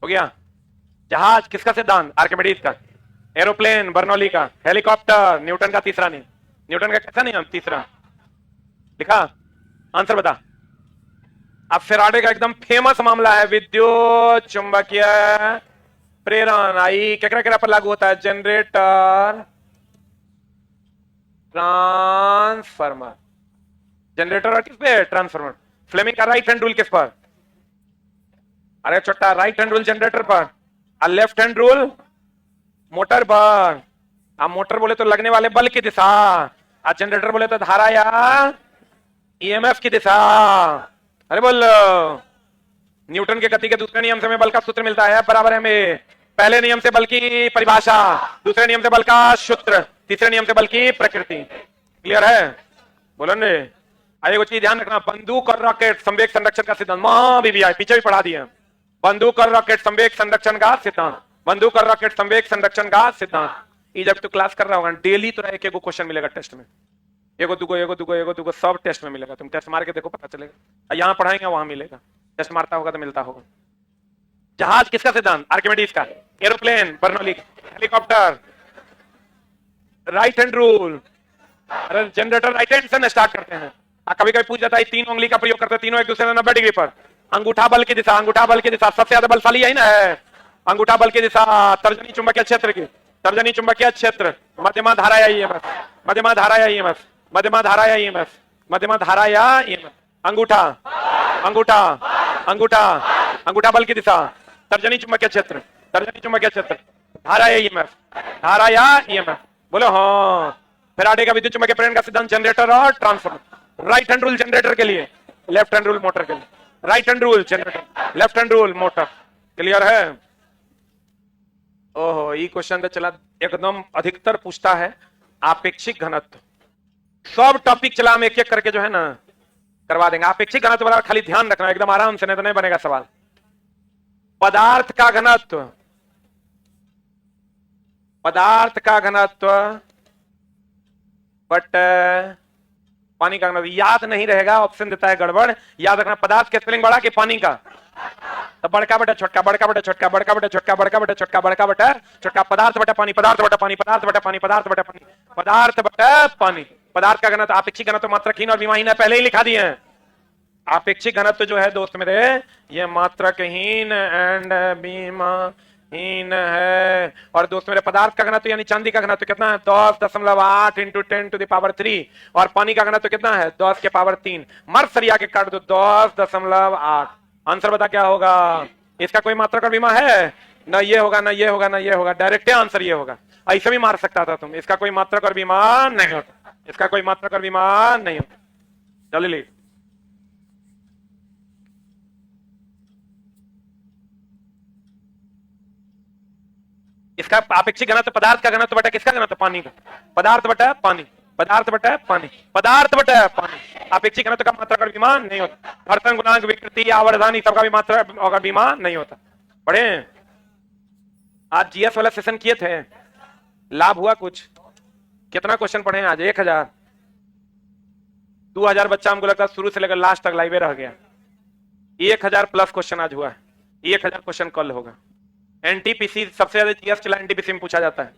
हो गया। जहाज किसका सिद्धांत, आर्किमिडीज का। एरोप्लेन बर्नौली का। हेलीकॉप्टर न्यूटन का तीसरा नियम। न्यूटन का कैसा नियम, तीसरा। लिखा, आंसर बता। अब फेराडे का एकदम फेमस मामला है विद्युत चुंबकीय प्रेरण, आई क्या पर लागू होता है, जनरेटर ट्रांसफार्मर। जनरेटर और किस पे, ट्रांसफार्मर। फ्लेमिंग का राइट हैंड रूल किस पर, अरे छोटा, राइट हैंड रूल जनरेटर पर, और लेफ्ट हैंड रूल मोटर पर। आप मोटर बोले तो लगने वाले बल की दिशा, और जनरेटर बोले तो धारा या ईएमएफ की दिशा। अरे बोल, न्यूटन के गति के दूसरे नियम से हमें बल का सूत्र मिलता है, बराबर है में पहले नियम से बल की परिभाषा, दूसरे नियम से बल का सूत्र, तीसरे नियम से बल की प्रकृति। क्लियर है, बोलो ने। आइए कुछ चीज ध्यान रखना, बंदूक और रॉकेट संवेग संरक्षण का सिद्धांत, मां भी आई पीछे भी पढ़ा दिया। बंदूक और रॉकेट संवेग संरक्षण का सिद्धांत, बंदूक और रॉकेट संवेग संरक्षण का सिद्धांत। ये जब तू क्लास कर रहा होगा डेली तो एक क्वेश्चन मिलेगा टेस्ट में, एगो दुगो सब टेस्ट में मिलेगा। तुम टेस्ट मार के देखो पता चलेगा, यहाँ पढ़ाएंगे वहां मिलेगा, टेस्ट मारता होगा तो मिलता होगा। जहाज किसका सिद्धांत, आर्किमिडीज का। Aeroplane Bernoulli, helicopter right hand rule, अरे जनरेटर राइट हैंड से स्टार्ट करते हैं। कभी कभी पूछ जाता है तीन उंगली का प्रयोग करते हैं, तीनों एक दूसरे से 90 डिग्री पर। अंगूठा बल की दिशा, अंगूठा बल की दिशा सबसे ज्यादा बलशाली यही ना है, अंगूठा बल की दिशा तर्जनी चुंबकीय क्षेत्र की, तर्जनी चुंबकीय क्षेत्र, मध्यमा धारा या ईएमएफ, मध्यमा धारा या ईएमएफ, मध्यमा धारा या ईएमएफ, मध्यमा धारा या ईएमएफ। अंगूठा अंगूठा अंगूठा अंगूठा बल की दिशा, तर्जनी चुंबकीय क्षेत्र, तर्जनी चुंबकीय क्षेत्र, धारा या ईएमएफ, धारा या ईएमएफ। बोलो हाँ। फेराडे का विद्युत चुंबकीय प्रेरण का सिद्धांत, जनरेटर और transformer. Right hand rule generator के लिए, लेफ्ट हैंड रूल मोटर के लिए। Right hand rule generator, left hand rule motor. Clear है। ओहो, ये क्वेश्चन तो चला एकदम अधिकतर पूछता है आपेक्षिक घनत्व। सब टॉपिक चला हम एक एक करके जो है ना करवा देंगे। आपेक्षिक घनत्व वाला खाली ध्यान रखना एकदम आराम से, नहीं तो नहीं बनेगा सवाल। पदार्थ का घनत्व, पदार्थ का घनत्व बट पानी का घनत्व याद नहीं रहेगा, ऑप्शन देता है गड़बड़। याद रखना, पदार्थ का स्पेलिंग बड़ा कि पानी का, तो बड़का बटा छोटका, बड़का बटा छोटका, बड़का बटा छोटका, बड़का बटा छोटका, बड़का बटा छोटका। पदार्थ बटा पानी, पदार्थ बटा पानी, पदार्थ बटा पानी, पदार्थ बटा पानी, पदार्थ बटा पानी। पदार्थ का घनत्व, आपेक्षिक घनत्व मात्रकहीन और विमाहीन है, पहले ही लिखा दिए हैं। आपेक्षिक घनत्व जो है दोस्त मेरे, ये मात्रकहीन एंड विमाहीन है। और दोस्त मेरे पदार्थ का घनत्व यानी चांदी का घनत्व कितना है, 10.8 इंटू 10 टू द पावर 3। और पानी का घनत्व कितना है, 10 के पावर 3। मर सरिया के काट दो, 10.8। आंसर बता क्या होगा। इसका कोई मात्रक और विमा है, ना ये होगा ना ये होगा ना ये होगा, डायरेक्ट आंसर ये होगा। ऐसे भी मार सकता था तुम, इसका कोई मात्रक और विमा नहीं होता, इसका कोई मात्रक और विमा नहीं होता। चलिए ले, इसका आपेक्षिक घनत्व पदार्थ का घनत्व बटा किसका घनत्व, पानी का। पदार्थ बटा पानी, पदार्थ बटा पानी, पदार्थ बटा पानी। आपेक्षिक घनत्व का मात्रक और विमान नहीं होता। घर्षण गुणांक, विकृति, आवर्धन सबका भी मात्रक और विमान नहीं होता। पढ़े आज जीएस वाला सेशन किए थे, लाभ हुआ कुछ। कितना क्वेश्चन पढ़े आज, 1000 2000 बच्चा हमको लगता है शुरू से लेकर लास्ट तक लाइव रह गया। 1000 प्लस क्वेश्चन आज हुआ है, 1000 क्वेश्चन कल होगा। एनटीपीसी सबसे ज्यादा जीएस चला एनटीपीसी में पूछा जाता है।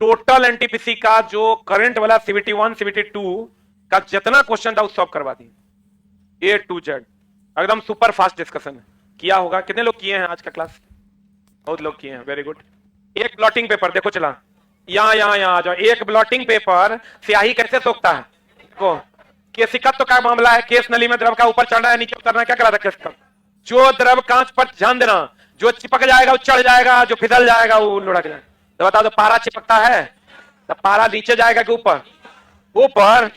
टोटल एनटीपीसी का जो करंट वाला सीवीटी 1 सीवीटी 2 का जितना क्वेश्चन था उस सॉल्व करवा दिए, A to Z। एकदम सुपर फास्ट डिस्कशन किया होगा। कितने लोग किए हैं आज का क्लास, बहुत लोग किए हैं, वेरी गुड। एक ब्लॉटिंग पेपर देखो चला, यहाँ आ जाओ। एक ब्लॉटिंग पेपर स्याही कैसे सोखता है, देखो केशिकत्व का मामला है। केस नली में द्रव का ऊपर चढ़ना है नीचे उतरना है, क्या करा था केशिकत्व। जो द्रव कांच पर ध्यान देना, जो चिपक जाएगा वो चढ़ जाएगा, जो फिसल जाएगा वो लुढ़क जाएगा। तो बताओ, तो पारा चिपकता है तो पारा नीचे जाएगा कि ऊपर, ऊपर।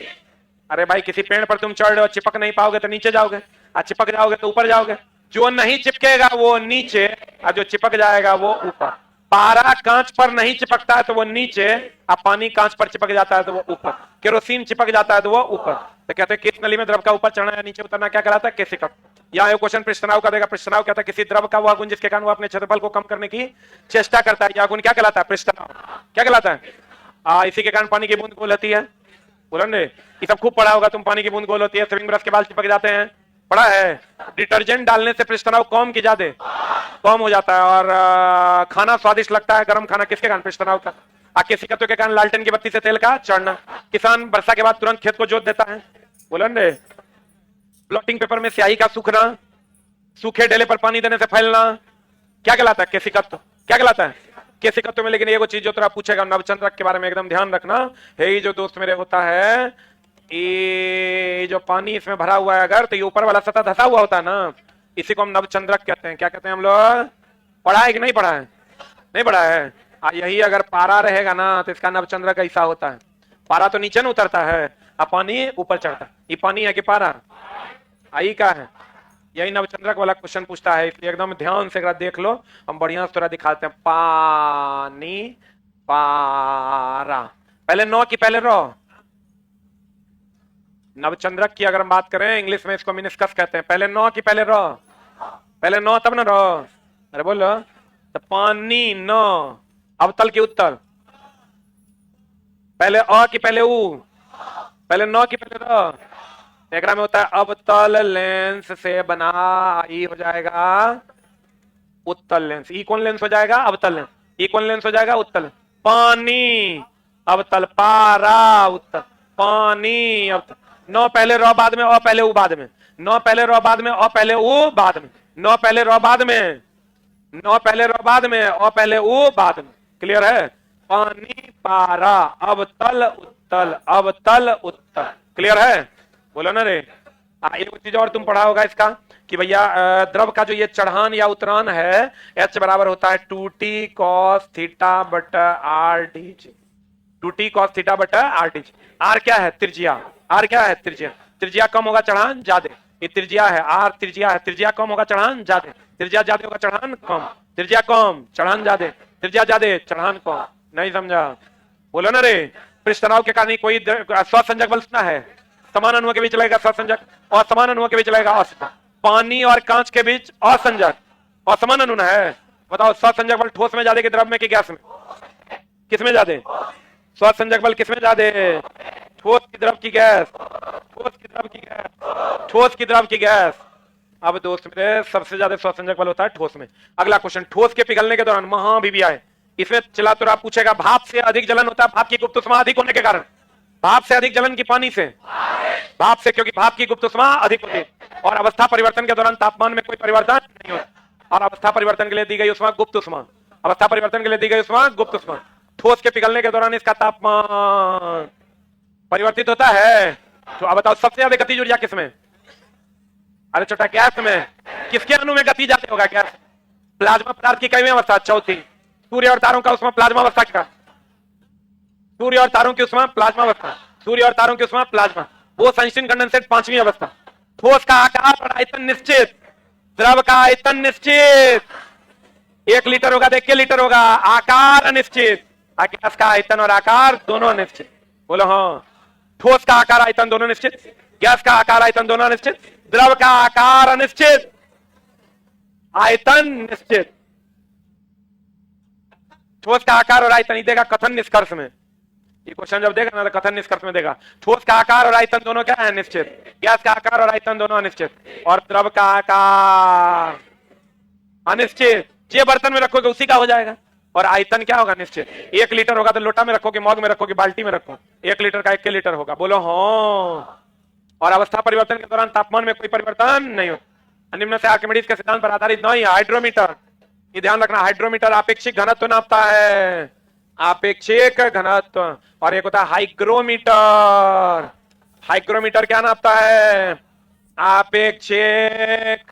अरे भाई किसी पेड़ पर तुम चढ़ रहे हो, चिपक नहीं पाओगे तो नीचे जाओगे, और चिपक जाओगे तो ऊपर जाओगे। जो नहीं चिपकेगा वो नीचे, और जो चिपक जाएगा वो ऊपर। पारा कांच पर नहीं चिपकता है तो वो नीचे, और पानी कांच पर चिपक जाता है तो वो ऊपर। केरोसिन चिपक जाता है तो वो ऊपर। तो कहते हैं किस नली में द्रव का ऊपर चढ़ना या नीचे उतरना क्या कहलाता है? केशिका। यहाँ एक क्वेश्चन पृष्ठनाव का देगा। पृष्ठनाव कहता है किसी द्रव का वह गुण जिसके कारण वो अपने क्षेत्रफल को कम करने की चेष्टा करता है। यह गुण क्या कहलाता है? पृष्ठनाव। क्या कहलाता है? इसी के कारण पानी की बूंद गोल होती है। बोलो ने, ये सब खूब पढ़ा होगा तुम। पानी की बूंद गोल होती है, स्विमिंग ब्रश के बाल चिपक जाते हैं, पढ़ा है। डिटर्जेंट डालने से पृष्ठनाव कम की ज्यादा कम हो जाता है, और खाना स्वादिष्ट लगता है, गर्म खाना किसके कारण? पृष्ठनाव का। केशिकत्व के कारण लालटेन की बत्ती से तेल का चढ़ना। किसान वर्षा के बाद तुरंत खेत को जोत देता है। बोलो ने, ब्लॉटिंग पेपर में स्याही का सूखना, सूखे डेले पर पानी देने से फैलना, क्या कहलाता है? केशिकत्व। क्या कहलाता है? केशिकत्व में। लेकिन एगो चीज जो तेरा पूछेगा नवचंद्रक के बारे में एकदम ध्यान रखना है। ये जो दोस्त मेरे होता है, ये जो पानी इसमें भरा हुआ है अगर, तो ये ऊपर वाला सतह धसा हुआ होता है ना, इसी को हम नवचंद्रक कहते हैं। क्या कहते हैं हम लोग? पढ़ा है कि नहीं पढ़ा है? नहीं पढ़ा है। यही अगर पारा रहेगा ना तो इसका नवचंद्रक ऐसा होता है। पारा तो नीचे न उतरता है, अब पानी ऊपर चढ़ता है। ये पानी है कि पारा? आई का है। यही नवचंद्रक वाला क्वेश्चन पूछता है, इसलिए एकदम ध्यान से देख लो। हम बढ़िया से थोड़ा दिखाते हैं। पानी, पारा, पहले नौ की पहले रो। नवचंद्रक की अगर हम बात करें इंग्लिश में इसको मिनिस्कस कहते हैं। पहले नौ की पहले रो, पहले नौ तब ना रो। अरे बोलो तो पानी नौ, अवतल की उत्तर, पहले अ की पहले उ, पहले नौ की पहले रो। एक में होता है अवतल लेंस से बना, ई हो जाएगा उत्तल लेंस। ई कौन लेंस हो जाएगा? अवतल लेंस। ई कौन लेंस हो जाएगा? उत्तल। पानी अवतल, पारा उत्तल, पानी अवतल। नौ पहले रो बाद में, अ पहले उ बाद में। नौ पहले रो बाद में, अ पहले उ बाद में। नौ पहले रो बाद में, नौ पहले रो बाद में, अ पहले उ बाद में। क्लियर है? पानी, पारा, अवतल उत्तल, अवतल उत्तल। क्लियर है? बोलो ना रे। एक चीज और तुम पढ़ा होगा इसका कि भैया द्रव का जो ये चढ़ान या उतरान है, एच बराबर होता है 2t cos थीटा बटा R D G. 2t cos theta बटा आर डी जी। आर क्या है? त्रिज्या। आर क्या है? त्रिज्या। त्रिज्या कम होगा चढ़ान ज्यादा। ये त्रिज्या है, आर त्रिज्या है। त्रिज्या कम होगा चढ़ान ज्यादा, त्रिज्या ज्यादा होगा चढ़ान कम। त्रिज्या कम चढ़ान ज्यादा, त्रिज्या ज्यादा चढ़ान कम। नहीं समझा? बोलो ना रे। पृष्ठतनाव के कारण कोई स्वसंजक बल कितना है? समान अणुओं के बीच लगेगा स्वसंजक, और समान अणुओं के बीच लगेगा असंजक। पानी और कांच के बीच असंजक और समान अणु है। बताओ स्वसंजक बल ठोस में ज्यादा कि द्रव में कि गैस में? किसमें ज्यादा? स्वसंजक बल किसमें ज्यादा? ठोस की द्रव की गैस, ठोस की द्रव की गैस, ठोस की द्रव की गैस। अब दोस्त मेरे सबसे ज्यादा स्वसंजक बल होता है ठोस में। अगला क्वेश्चन, ठोस के पिघलने के दौरान महाविबिया है। इसमें चला तो आप पूछेगा भाप से अधिक जलन होता है, भाप की गुप्त ऊष्मा अधिक होने के कारण। भाप से अधिक जलन की पानी से? भाप से, क्योंकि भाप की गुप्त ऊष्मा अधिक होती है, और अवस्था परिवर्तन के दौरान तापमान में कोई परिवर्तन नहीं होता। और अवस्था परिवर्तन के लिए दी गई ऊष्मा गुप्त ऊष्मा, अवस्था परिवर्तन के लिए दी गई ऊष्मा गुप्त ऊष्मा। ठोस के पिघलने के दौरान इसका तापमान परिवर्तित होता है। तो अब बताओ सबसे ज्यादा गतिज ऊर्जा किसमें? अरे छोटा गैस में। किसके अणु में गति ज्यादा होगा? गैस। प्लाज्मा पदार्थ की कईवीं अवस्था? चौथी। सूर्य और तारों का उष्मा प्लाज्मा अवस्था का, सूर्य और तारों की उष्मा प्लाज्मा अवस्था, सूर्य और तारों की उष्मा प्लाज्मा। वो सनस्टीन कंडेंसेट पांचवी अवस्था। ठोस का आकार और आयतन निश्चित, द्रव का आयतन निश्चित। 1 लीटर होगा तो 1 लीटर होगा, आकार अनिश्चित। गैस का आयतन और आकार दोनों निश्चित। बोलो हाँ। ठोस का आकार आयतन दोनों निश्चित, गैस का आकार आयतन दोनों निश्चित, द्रव का आकार अनिश्चित, आयतन निश्चित। ठोस का आकार और आयतन देगा कथन निष्कर्ष में। ये क्वेश्चन जब देगा ना तो कथन निष्कर्ष में देगा। ठोस का आकार और आयतन दोनों क्या है? निश्चित। गैस का आकार और आयतन दोनों अनिश्चित, और द्रव का आकार अनिश्चित। जे बर्तन में रखोगे उसी का हो जाएगा, और आयतन क्या होगा? निश्चित। 1 लीटर होगा तो लोटा में रखोगे, मग में रखोगे, बाल्टी में रखो, 1 लीटर का 1 लीटर होगा। बोलो हाँ। और अवस्था परिवर्तन के दौरान तापमान में कोई परिवर्तन नहीं होता। निम्न से आर्किमिडीज के सिद्धांत पर आधारित नहीं। हाइड्रोमीटर, ये ध्यान रखना, हाइड्रोमीटर आपेक्षिक घनत्व नापता है, आपेक्षिक घनत्व। और एक होता है हाइग्रोमीटर। हाइग्रोमीटर क्या नापता है? आपेक्षिक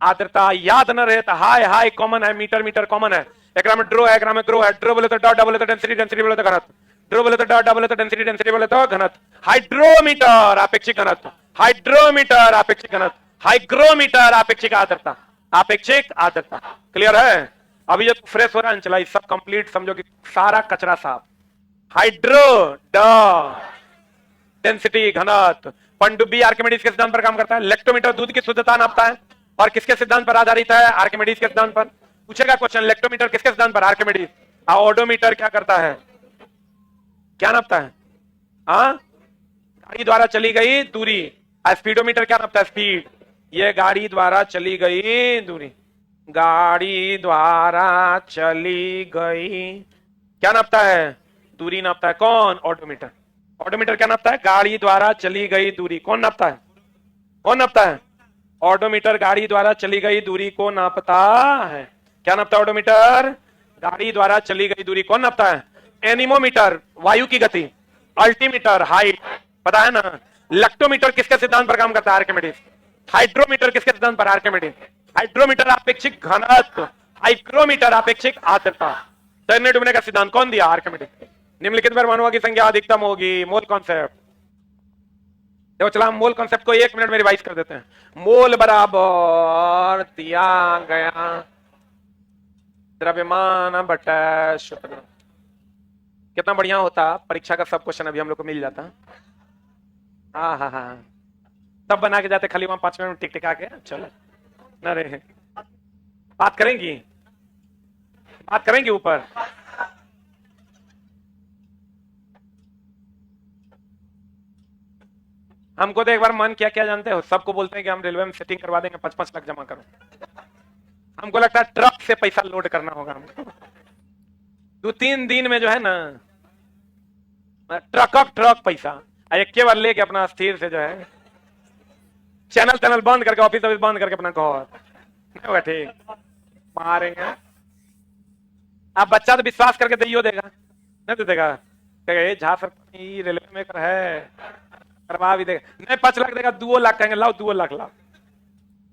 आर्द्रता। याद न रहे तो हाई हाई कॉमन है, मीटर मीटर कॉमन है। एक में ड्रो है, एक में ग्रो है। ड्रो बोले तो डॉट, बोले तो डेंसिटी, डेंसिटी बोले तो घनत्व। ड्रो बोले तो डा बोले तो डेंसिटी, डेंसिटी बोले तो घनत्व, हाइड्रोमीटर आपेक्षिक घनत्व, हाइड्रोमीटर आपेक्षिक घनत्व, हाइग्रोमीटर आपेक्षिक आर्द्रता, आपेक्षिक आर्द्रता। क्लियर है? अभी जो फ्रेश हो रहा है चला सब कंप्लीट समझो कि सारा कचरा साफ। हाइड्रो ड डेंसिटी घनत्व, पनडुब्बी आर्किमिडीज के सिद्धांत पर काम करता है। लेक्टोमीटर दूध की शुद्धता नापता है और किसके सिद्धांत पर आधारित है? आर्किमिडीज के सिद्धांत पर। पूछेगा क्वेश्चन, लेक्टोमीटर किसके सिद्धांत पर? आर्किमिडीज। ओडोमीटर क्या करता है? क्या नापता है? हाँ, गाड़ी द्वारा चली गई दूरी। स्पीडोमीटर क्या नापता है? स्पीड। ये गाड़ी द्वारा चली गई दूरी, गाड़ी द्वारा चली गई क्या नापता है? दूरी नापता है। कौन? ऑडोमीटर। ऑडोमीटर क्या नापता है? गाड़ी द्वारा चली गई दूरी। कौन नापता है? कौन नापता है? ऑडोमीटर गाड़ी द्वारा चली गई दूरी को नापता है। क्या नापता है ऑडोमीटर? गाड़ी द्वारा चली गई दूरी। कौन नापता है? एनीमोमीटर वायु की गति, अल्टीमीटर हाइट, पता है ना। लेक्टोमीटर किसके सिद्धांत पर काम करता है? आर्किमिडीज। हाइड्रोमीटर किसके सिद्धांत पर? आर्किमिडीज। हाइड्रोमीटर आपेक्षिक घनत्व, हाइग्रोमीटर आपेक्षिक आर्द्रता। तैरने डूबने का सिद्धांत कौन दिया? आर्किमिडीज। निम्नलिखित परमाणुओं की संख्या अधिकतम होगी। Mole concept. देखो चला हम मोल कॉन्सेप्ट को 1 मिनट में रिवाइज कर देते हैं। मोल बराबर दिया गया द्रव्यमान बटा शुद्ध। कितना बढ़िया होता परीक्षा का सब क्वेश्चन अभी हम लोग को मिल जाता। हाँ हाँ हाँ, तब बना के जाते खाली वहां 5 मिनट टिक टिका के। चलो न रे, बात करेंगी, बात करेंगे ऊपर। हमको तो एक बार मन क्या जानते हो, सबको बोलते हैं कि हम रेलवे में सेटिंग करवा देंगे, 5-5 लाख जमा करो। हमको लगता है ट्रक से पैसा लोड करना होगा हमको। 2-3 दिन में जो है ना ट्रक पैसा एक के बार लेके अपना स्थिर से जो है चैनल बंद करके, ऑफिस बंद करके अपना घर ठीक मारेंगे। आप बच्चा तो विश्वास करके दियो देगा, नहीं तो देगा झा सर रेलवे में कर है करवा भी देगा। नहीं 5 लाख देगा, 2 लाख कहेंगे लाओ 2 लाख लाओ।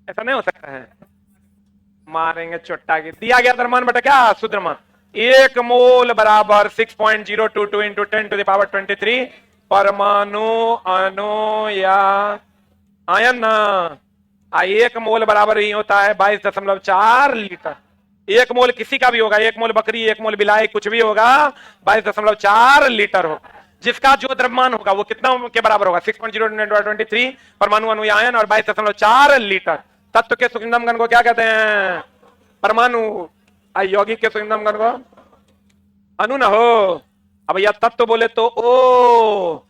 ऐसा नहीं हो सकता है, मारेंगे चोट्टा की। दिया गया द्रव्यमान बटा क्या? शुद्ध द्रव्यमान। 1 मोल बराबर 6.022 इंटू 10⁻23 परमाणु अणु या आयन ना। 1 मोल बराबर ही होता है 22.4 लीटर। 1 मोल किसी का भी होगा, 1 मोल बकरी, 1 मोल बिलाई, कुछ भी होगा 22.4 लीटर होगा। जिसका जो द्रव्यमान होगा वो कितना के बराबर होगा? 6.023 परमाणु अणु या आयन और 22.4 लीटर। तत्व के सूक्ष्मतम कण को क्या कहते हैं? परमाणु। यौगिक के सूक्ष्मतम कण को अणु न हो। अब यह तत्व बोले तो ओ,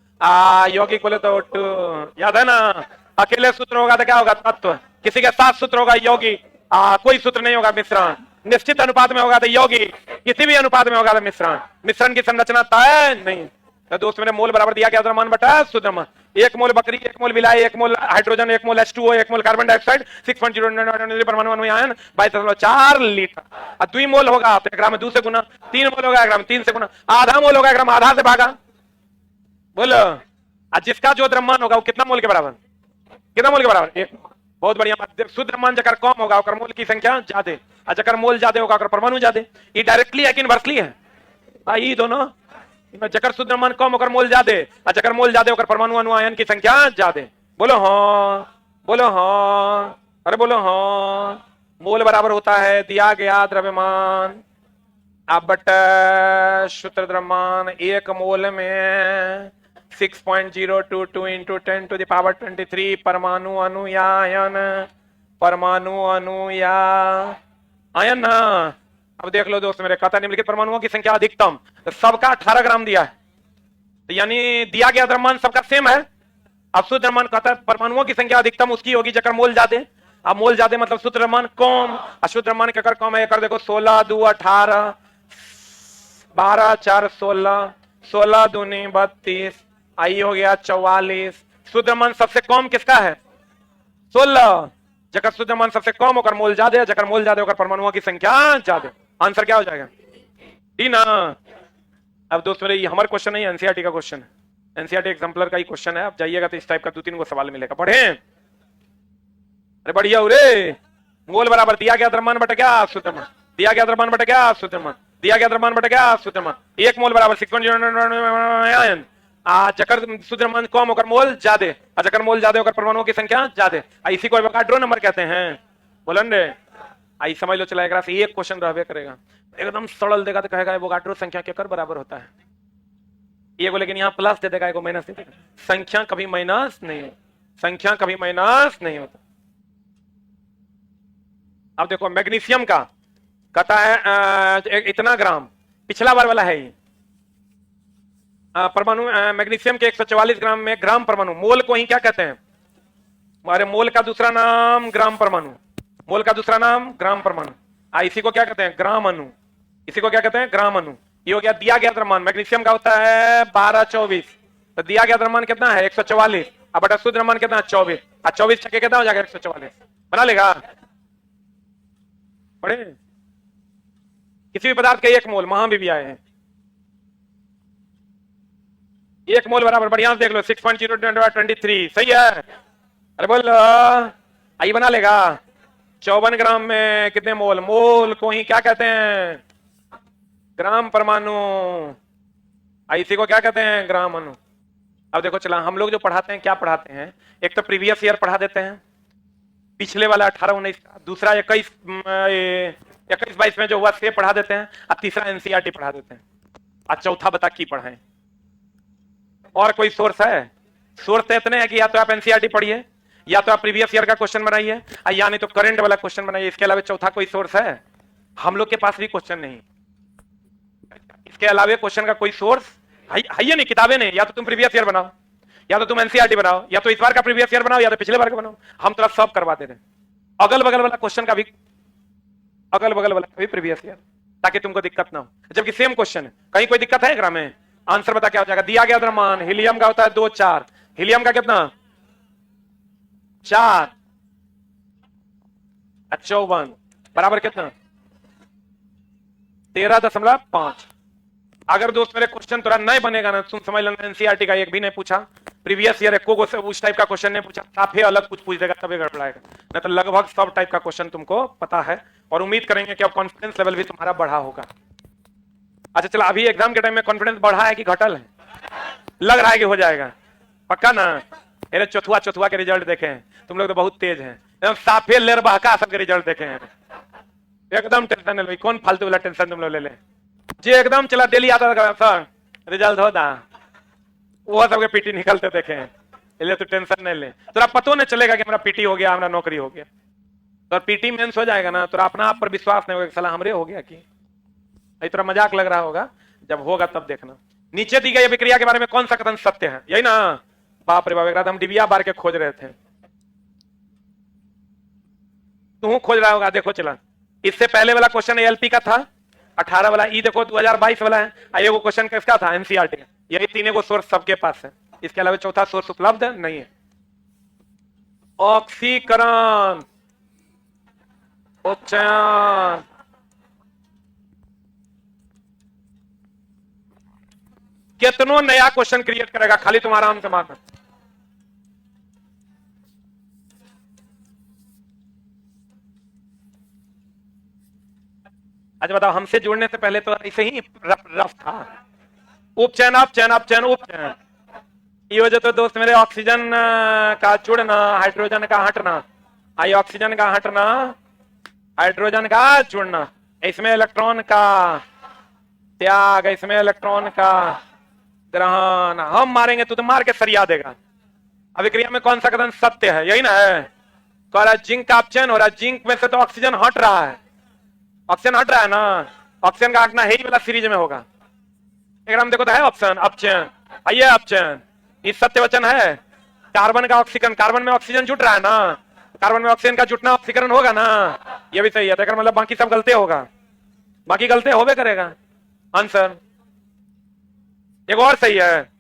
यौगिक बोले तो टू। याद है ना, अकेले सूत्र होगा तो क्या होगा? तत्व। किसी के साथ सूत्र होगा यौगिक, कोई सूत्र नहीं होगा मिश्रण। निश्चित अनुपात में होगा तो यौगिक, किसी भी अनुपात में होगा तो मिश्रण। मिश्रण की संरचना तय नहीं। तो दोस्त मेरे मोल बराबर दिया गया द्रव्यमान बटा शुद्ध द्रव्यमान। 1 मोल बकरी, 1 मोल बिलाई, 1 मोल हाइड्रोजन, 1 मोल H2O, 1 मोल कार्बन डाइऑक्साइड, 6.023 परमाणु अणु आयन 22.4 लीटर। 2 मोल होगा तो 1 ग्राम में 2 से गुना, 3 मोल होगा 1 ग्राम में 3 से गुना, आधा मोल होगा 1 ग्राम आधा से भागा। बोलो, जिसका जो द्रव्यमान होगा वो कितना मोल के बराबर? कितना मोल के बराबर? 1। बहुत बढ़िया बात। शुद्ध द्रव्यमान जकर कम होगा और मोल की संख्या ज्यादा, और जकर मोल ज्यादा होगा और परमाणु ज्यादा। ये डायरेक्टली है कि इनवर्सली है? भाई दोनों। जकर शुद्ध द्रव्यमान कम होकर मोल ज्यादा, और जकर मोल ज्यादा होकर परमाणु अणु आयन की संख्या ज्यादा। बोलो हाँ, बोलो हाँ, अरे बोलो हाँ। मोल बराबर होता है दिया गया द्रव्यमान अब बटा शुद्ध द्रव्यमान। 1 मोल में 6.022 इंटू 10⁻23 परमाणु अणु या आयन, परमाणु अणु या आयन ना। अब देख लो दोस्त मेरे, कहता निम्नलिखित परमाणुओं की संख्या अधिकतम, तो सबका 18 ग्राम दिया है, तो यानी दिया गया द्रव्यमान सबका सेम है। अब शुद्ध द्रव्यमान कहता है परमाणुओं की संख्या अधिकतम उसकी होगी जकर मोल ज्यादा। अब मोल ज्यादा मतलब शुद्ध द्रव्यमान कम, अशुद्ध द्रव्यमान के कर कम है। कर देखो 16 2 18, 12 4 16, 16 दूनी 32, आई हो गया 44। शुद्ध द्रव्यमान सबसे कम किसका है? 16। जकर शुद्ध द्रव्यमान सबसे कम होकर मोल ज्यादा, जकर मोल ज्यादा होकर परमाणुओं की संख्या ज्यादा। आंसर क्या हो जाएगा? डी ना। अब दोस्त मेरे ये हमारा क्वेश्चन नहीं, एनसीईआरटी का क्वेश्चन है। एनसीईआरटी एग्जाम्पलर का ही क्वेश्चन है। अब जाइएगा तो इस टाइप का 2-3 को सवाल मिलेगा, पढ़े। अरे बढ़िया हो रे। मोल बराबर दिया गया द्रव्यमान बटा क्या? शुद्ध द्रव्यमान। दिया गया द्रव्यमान बटा क्या? शुद्ध द्रव्यमान। दिया गया द्रव्यमान बटा क्या शुद्ध द्रव्यमान। 1 मोल बराबर 6.0 जकर शुद्ध द्रव्यमान कम होकर मोल ज्यादा, जकर मोल ज्यादा होकर परमाणुओं की संख्या ज्यादा, इसी को एवोगाड्रो नंबर कहते हैं। बोलन रे आई समझ लो। चला एकरा से एक क्वेश्चन रहबे करेगा, एकदम सरल देगा तो कहेगा एवोगाड्रो संख्या केकर बराबर होता है। ये को लेकिन यहाँ प्लस दे देगा, माइनस दे देगा। संख्या कभी माइनस नहीं होता, संख्या कभी माइनस नहीं होता। अब देखो मैग्नीशियम का कहता है इतना ग्राम, पिछला बार वाला है ये परमाणु मैग्नीशियम के 144 ग्राम में ग्राम परमाणु, मोल को ही क्या कहते हैं हमारे, मोल का दूसरा नाम ग्राम परमाणु, मोल का दूसरा नाम ग्राम परमाणु। इसी को क्या कहते हैं ग्राम अणु, इसी को क्या कहते हैं ग्राम अणु। ये हो गया दिया गया द्रव्यमान, मैग्नीशियम का होता है 1224, तो दिया गया द्रव्यमान कितना है 144, अब बटा शुद्ध द्रव्यमान कितना 24, 24 छक्के कितना हो जाएगा 144, बना लेगा। पढ़े किसी भी पदार्थ के 1 मोल, वहां भी आए हैं 1 मोल बराबर, बढ़िया देख लो 6.023, सही है। अरे बोल आई बना लेगा। 54 ग्राम में कितने मोल, मोल को ही क्या कहते हैं ग्राम परमाणु, इसी को क्या कहते हैं ग्राम अणु। अब देखो चला हम लोग जो पढ़ाते हैं क्या पढ़ाते हैं, एक तो प्रीवियस ईयर पढ़ा देते हैं, पिछले वाला 18-19 का, दूसरा 21-22 में जो हुआ से पढ़ा देते हैं, और तीसरा एनसीईआरटी पढ़ा देते हैं, और चौथा बता की पढ़ाएं। और कोई सोर्स है? सोर्स तो इतने हैं कि या तो आप एनसीईआरटी पढ़िए, या तो आप प्रीवियस ईयर का क्वेश्चन बनाइए, या नहीं तो करंट वाला क्वेश्चन बनाइए। इसके अलावा चौथा कोई सोर्स है? हम लोग के पास भी क्वेश्चन नहीं, इसके अलावा क्वेश्चन का कोई सोर्स है ही नहीं। किताबें नहीं, या तो तुम प्रीवियस ईयर बनाओ, या तो तुम एनसीईआरटी बनाओ, या तो इस बार का प्रीवियस ईयर बनाओ, या तो पिछले बार का बनाओ। हम तरफ सब करवा दे रहे हैं, अगल बगल वाला क्वेश्चन का भी, अगल बगल वाला भी प्रीवियस ईयर, ताकि तुमको दिक्कत ना हो। जबकि सेम क्वेश्चन है, कहीं कोई दिक्कत है ग्राम में? आंसर बता क्या हो जाएगा। दिया गया द्रव्यमान हीलियम का होता है 2-4, हीलियम का कितना 4, 54 बराबर कितना 13.5। अगर दोस्त मेरे क्वेश्चन थोड़ा नहीं बनेगा ना, तुम समझ लेना एनसीईआरटी का एक भी नहीं पूछा, प्रीवियस ईयर एको उस टाइप का क्वेश्चन नहीं पूछा, साफे अलग कुछ पूछ देगा तभी गड़बड़ाएगा। नहीं तो लगभग सब टाइप का क्वेश्चन तुमको पता है, और उम्मीद करेंगे कि अब कॉन्फिडेंस लेवल भी तुम्हारा बढ़ा होगा। अच्छा चलो, अभी एग्जाम के टाइम में कॉन्फिडेंस बढ़ा है कि घटल है? लग रहा है कि हो जाएगा पक्का ना? अरे चौथुआ के रिजल्ट देखे हैं तुम लोग तो बहुत तेज हैं, एकदम साफे लेर बहका सबके रिजल्ट देखे हैं, एकदम टेंशन नहीं लो, कौन फालतू वाला टेंशन तुम लोग ले ले। जे एकदम चला डेली आता था सर रिजल्ट होता, वो सबके पीटी निकलते देखे हैं, इसलिए तो टेंशन नहीं ले। तोरा पतो नहीं चलेगा कि हमारा पीटी हो गया, हमारा नौकरी हो गया। तो पीटी मेंस हो जाएगा ना, तो अपना आप पर विश्वास नहीं होगा, साला हमरे हो गया कि थोड़ा मजाक लग रहा होगा, जब होगा तब देखना। नीचे दी गई अभिक्रिया के बारे में कौन सा कथन सत्य है? यही ना, बाप रे बाप, एक रात हम डिबिया बार के खोज रहे थे, तू खोज रहा होगा। देखो चला, इससे पहले वाला क्वेश्चन एलपी का था 18 वाला, ई देखो 2022 वाला है, ये वो क्वेश्चन किसका था एनसीईआरटी का। यही तीनों को सोर्स सबके पास है, इसके अलावा चौथा सोर्स उपलब्ध नहीं है। ऑक्सीकरण उपचयन, कितनों नया क्वेश्चन क्रिएट करेगा, खाली तुम्हारा आराम से मारना। अच्छा बताओ, हमसे जुड़ने से पहले तो ऐसे ही रफ था, उपचयन अपचयन अपचयन उपचयन। ये वजह तो दोस्त मेरे ऑक्सीजन का जुड़ना, हाइड्रोजन का हटना, आई ऑक्सीजन का हटना, हाइड्रोजन का जुड़ना, इसमें इलेक्ट्रॉन का त्याग, इसमें इलेक्ट्रॉन का ग्रहण। हम मारेंगे तो मार के सरिया देगा। अभिक्रिया में कौन सा कथन सत्य है? यही ना है, कह रहा जिंक का अपचयन हो रहा है, जिंक में से तो ऑक्सीजन हट रहा है, ऑक्सीजन हट रहा है ना, ऑक्सीजन का हटना ही वाला सीरीज में होगा। एक देखो तो है ऑप्शन अपचयन, आइए अपचयन, ये सत्य वचन है। कार्बन का ऑक्सीजन, कार्बन में ऑक्सीजन जुट रहा है ना, कार्बन में ऑक्सीजन का जुटना ऑक्सीकरण होगा ना, ये भी सही है। तो मतलब बाकी सब गलते होगा, बाकी गलते होबे करेगा आंसर। एक और सही है,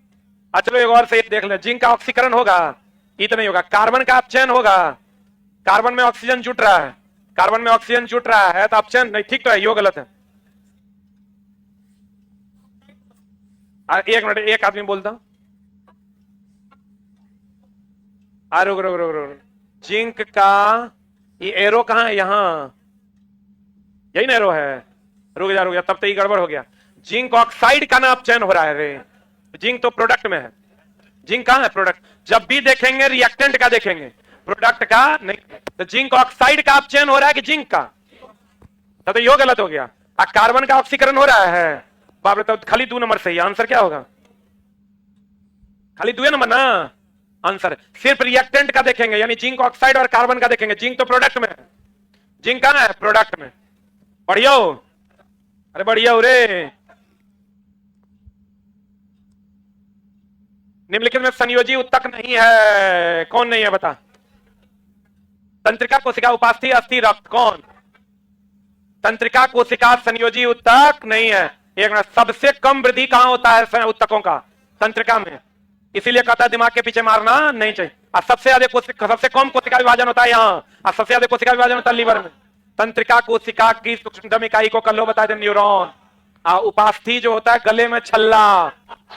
चलो एक और सही देख ले, जिंक का ऑक्सीकरण होगा, इतना नहीं होगा। कार्बन का अपचयन होगा, कार्बन में ऑक्सीजन जुट रहा है, कार्बन में ऑक्सीजन जुट रहा है तो अपचयन नहीं, ठीक तो है, यो गलत है। एक मिनट, एक आदमी बोलता, रुक रुक रुक रुक, जिंक का ये एरो कहां है? यहां, यही ना एरो है, रुक जा, तब तो ये गड़बड़ हो गया। जिंक ऑक्साइड का नाम चयन हो रहा है रे, जिंक तो प्रोडक्ट में है, जिंक कहां है प्रोडक्ट? जब भी देखेंगे रिएक्टेंट का देखेंगे, प्रोडक्ट का नहीं। तो जिंक ऑक्साइड का आप चयन हो रहा है कि जिंक का? तो यो गलत हो गया। कार्बन का ऑक्सीकरण हो रहा है, बाप रे, तो खाली 2 नंबर सही। आंसर क्या होगा? खाली 2 नंबर ना आंसर। सिर्फ रिएक्टेंट का देखेंगे, यानी जिंक ऑक्साइड और कार्बन का देखेंगे। जिंक तो प्रोडक्ट में है, जिंक कहां है? प्रोडक्ट में। बढ़िया हो, अरे बढ़िया हो रे। निम्नलिखित में संयोजी उत्तक नहीं है, कौन नहीं है बता? तंत्रिका, कोशिका, उपास्थि, अस्थि, रक्त, कौन? तंत्रिका, कोशिका, संयोजी उत्तक नहीं है। एक मिनट, सबसे कम वृद्धि कहां होता है उत्तकों का? तंत्रिका में। इसीलिए कहता है दिमाग के पीछे मारना नहीं चाहिए। और सबसे कम कोशिका विभाजन होता है यहाँ, और सबसे ज्यादा कोशिका विभाजन होता है लीवर में। तंत्रिका कोशिका की सूक्ष्मतम इकाई को कर लो, बता दे न्यूरॉन। उपास्थि जो होता है गले में छल्ला,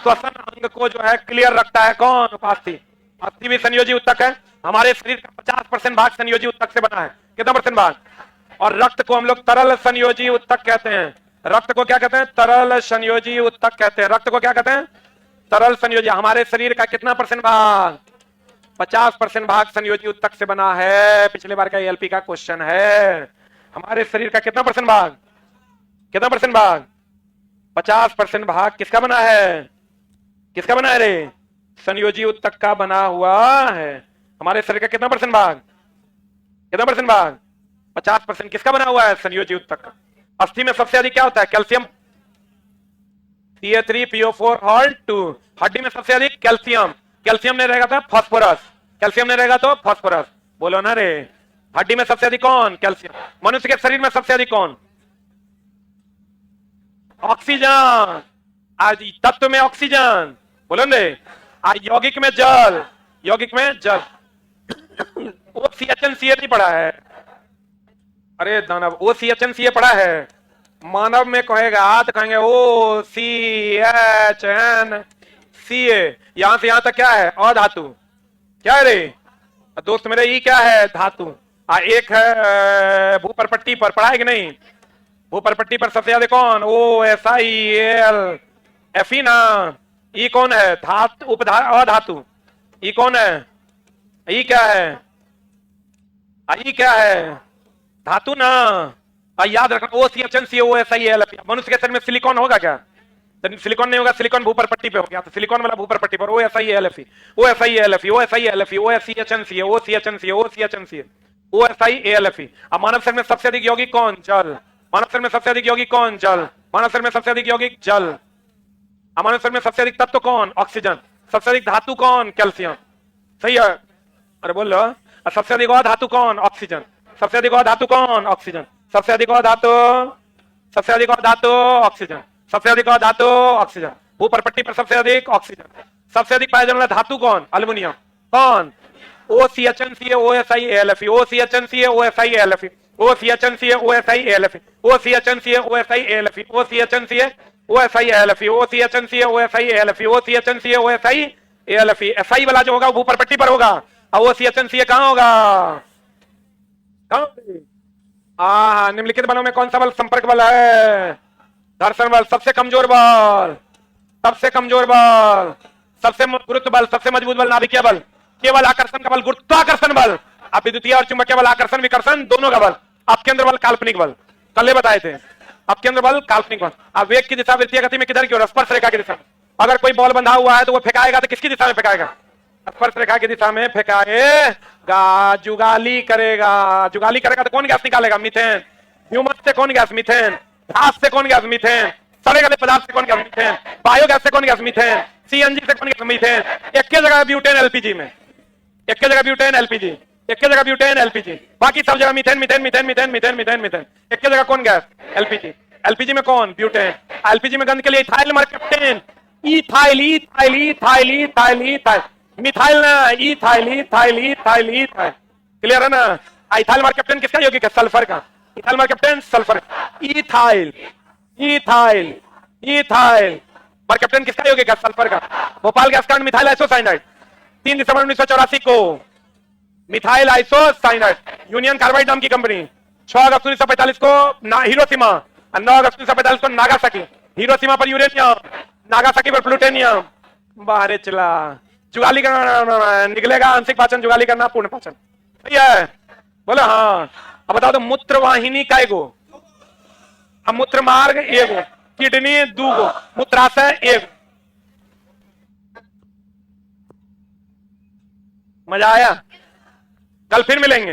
श्वसन अंग को जो है क्लियर रखता है, कौन? उपास्थि। अस्थि भी संयोजी उत्तक है। हमारे शरीर का 50% भाग संयोजी उत्तक से बना है। कितना % भाग? और रक्त को हम लोग तरल संयोजी उत्तक कहते हैं। रक्त को क्या कहते हैं? तरल संयोजी उत्तक कहते हैं। रक्त को क्या कहते हैं? तरल संयोजी। हमारे शरीर का कितना % भाग? 50% भाग संयोजी उत्तक से बना है। पिछले बार का एलपी का क्वेश्चन है। हमारे शरीर का कितना % भाग? कितना % भाग? 50% भाग किसका बना है? किसका बना है रे? संयोजी उत्तक का बना हुआ है। हमारे शरीर का कितना % भाग? कितना % भाग? 50%। किसका बना हुआ है? संयोजी उत्तक का। अस्थि में सबसे अधिक क्या होता है? Calcium, Ca3PO4 halt 2। हड्डी में सबसे अधिक कैल्शियम, कैल्शियम नहीं रहेगा तो फास्फोरस, कैल्शियम नहीं रहेगा तो फास्फोरस। बोलो ना रे, हड्डी में सबसे अधिक कौन? कैल्शियम। मनुष्य के शरीर में सबसे अधिक कौन? ऑक्सीजन। आज तत्व में ऑक्सीजन, बोलो रे। आज यौगिक में जल, यौगिक में जल। वो CHNCA नहीं पढ़ा है, अरे दानव, वो CHNCA पढ़ा है। मानव में कहेगा तो कहेंगे OCHNCA। यहां से यहां तक क्या है? अधातु। क्या है रे दोस्त मेरे? ये क्या है? धातु। एक है भूपरपट्टी पर, पढ़ा है कि नहीं? भूपरपट्टी पर सबसे ज्यादा कौन? OSIL Fe ना। ये कौन है? धातु, अधातु। ये कौन है? ये क्या है? ये क्या है? धातु ना। याद रखना, OCHNCA OSIL। मनुष्य के शरीर में सिलिकॉन होगा क्या? सिलिकॉन नहीं होगा, सिलिकॉन भूपरपट्टी पे हो गया। तो सिलिकॉन वाला भूपरपट्टी पर OSIL Fe OSIL Fe OSIL Fe OCHNCA OCHNCA OCHNCA OSIL Fe। अब मानव शरीर में सबसे अधिक यौगिक कौन? जल। मानव शरीर में सबसे अधिक यौगिक कौन? जल। मानव शरीर में सबसे अधिक यौगिक जल। मानव शरीर में सबसे अधिक तत्व कौन? ऑक्सीजन। सबसे अधिक धातु कौन? कैल्शियम। सही है, अरे बोल लो। सबसे अधिक धातु कौन? ऑक्सीजन। सबसे अधिक धातु कौन? ऑक्सीजन। सबसे अधिक धातु, सबसे अधिक धातु ऑक्सीजन, सबसे अधिक धातु ऑक्सीजन। भूपरपट्टी पर सबसे अधिक ऑक्सीजन। सबसे अधिक पाया जाने वाला धातु कौन? एल्युमिनियम। कौन? OCHNCA OSIL Fe OCHNCA OSIL Fe OCHNCA OSIL Fe OCHNCA OSIL Fe OCHNCA OSIL Fe OCHNCA OSIL Fe OCHNCA OSIL Fe। SI वाला जो होगा वो भूपरपट्टी पर होगा, और OCHNCA कहां होगा? कहां? निम्नलिखित बलों में कौन सा बल संपर्क बल है? घर्षण बल। सबसे कमजोर बल, सबसे कमजोर बल, सबसे गुरुत्व बल, सबसे मजबूत बल नाभिकीय बल, केवल आकर्षण का बल गुरुत्वाकर्षण बल, अब विद्युतीय और चुंबकीय बल आकर्षण विकर्षण दोनों का बल, अब केंद्र बल काल्पनिक बल, कल बताए थे। अब केंद्र बल काल्पनिक बल। अब वेग की दिशा वृत्तीय गति में किधर की ओर? स्पर्श रेखा की दिशा में। अगर कोई बॉल बंधा हुआ है तो वो फेंकाएगा तो किसकी दिशा में फेंकाएगा? स्पर्श रेखा की दिशा में फेंकाएगा। जुगाली करेगा, जुगाली करेगा तो कौन गैस निकालेगा? मीथेन। ह्यूमस से कौन गैस? मीथेन। घास से कौन गैस? मीथेन। सड़े गले पदार्थ से कौन गैस? मीथेन। बायोगैस से कौन गैस? मीथेन। CNG से कौन गैस? मीथेन। एक के जगह ब्यूटेन LPG में, एक के जगह ब्यूटेन LPG, एक के जगह ब्यूटेन LPG, बाकी सब जगह methane methane methane methane methane methane methane. एक के जगह कौन गैस? LPG। LPG में कौन? ब्यूटेन। LPG में गंध के लिए ethyl mercaptan. Ethyl ethyl ethyl ethyl ethyl, methyl ना, ethyl ethyl ethyl ethyl. Clear है ना? इथाइल मर्कैप्टेन किसका यौगिक है? सल्फर का। Ethyl mercaptan sulphur. Ethyl ethyl ethyl mercaptan किसका यौगिक है? सल्फर का। भोपाल गैस कांड मिथाइल आइसोसाइनाइड 3 दिसंबर 1984 को मिथाइल आइसोसाइनाइड यूनियन कार्बाइड नाम की कंपनी 6 अगस्त 1945 को हिरोशिमा और 9 अगस्त 1945 को नागासाकी, हिरोशिमा पर यूरेनियम, नागासाकी पर प्लूटोनियम। बाहर चला जुगाली करना निकलेगा, आंशिक पाचन, जुगाली करना पूर्ण पाचन। सही है, बोलो हाँ। अब बताओ तो मूत्र वाहिनी का एगो, अब मूत्र मार्ग एगो, किडनी दूगो, मूत्राशय एक। मजा आया? कल फिर मिलेंगे।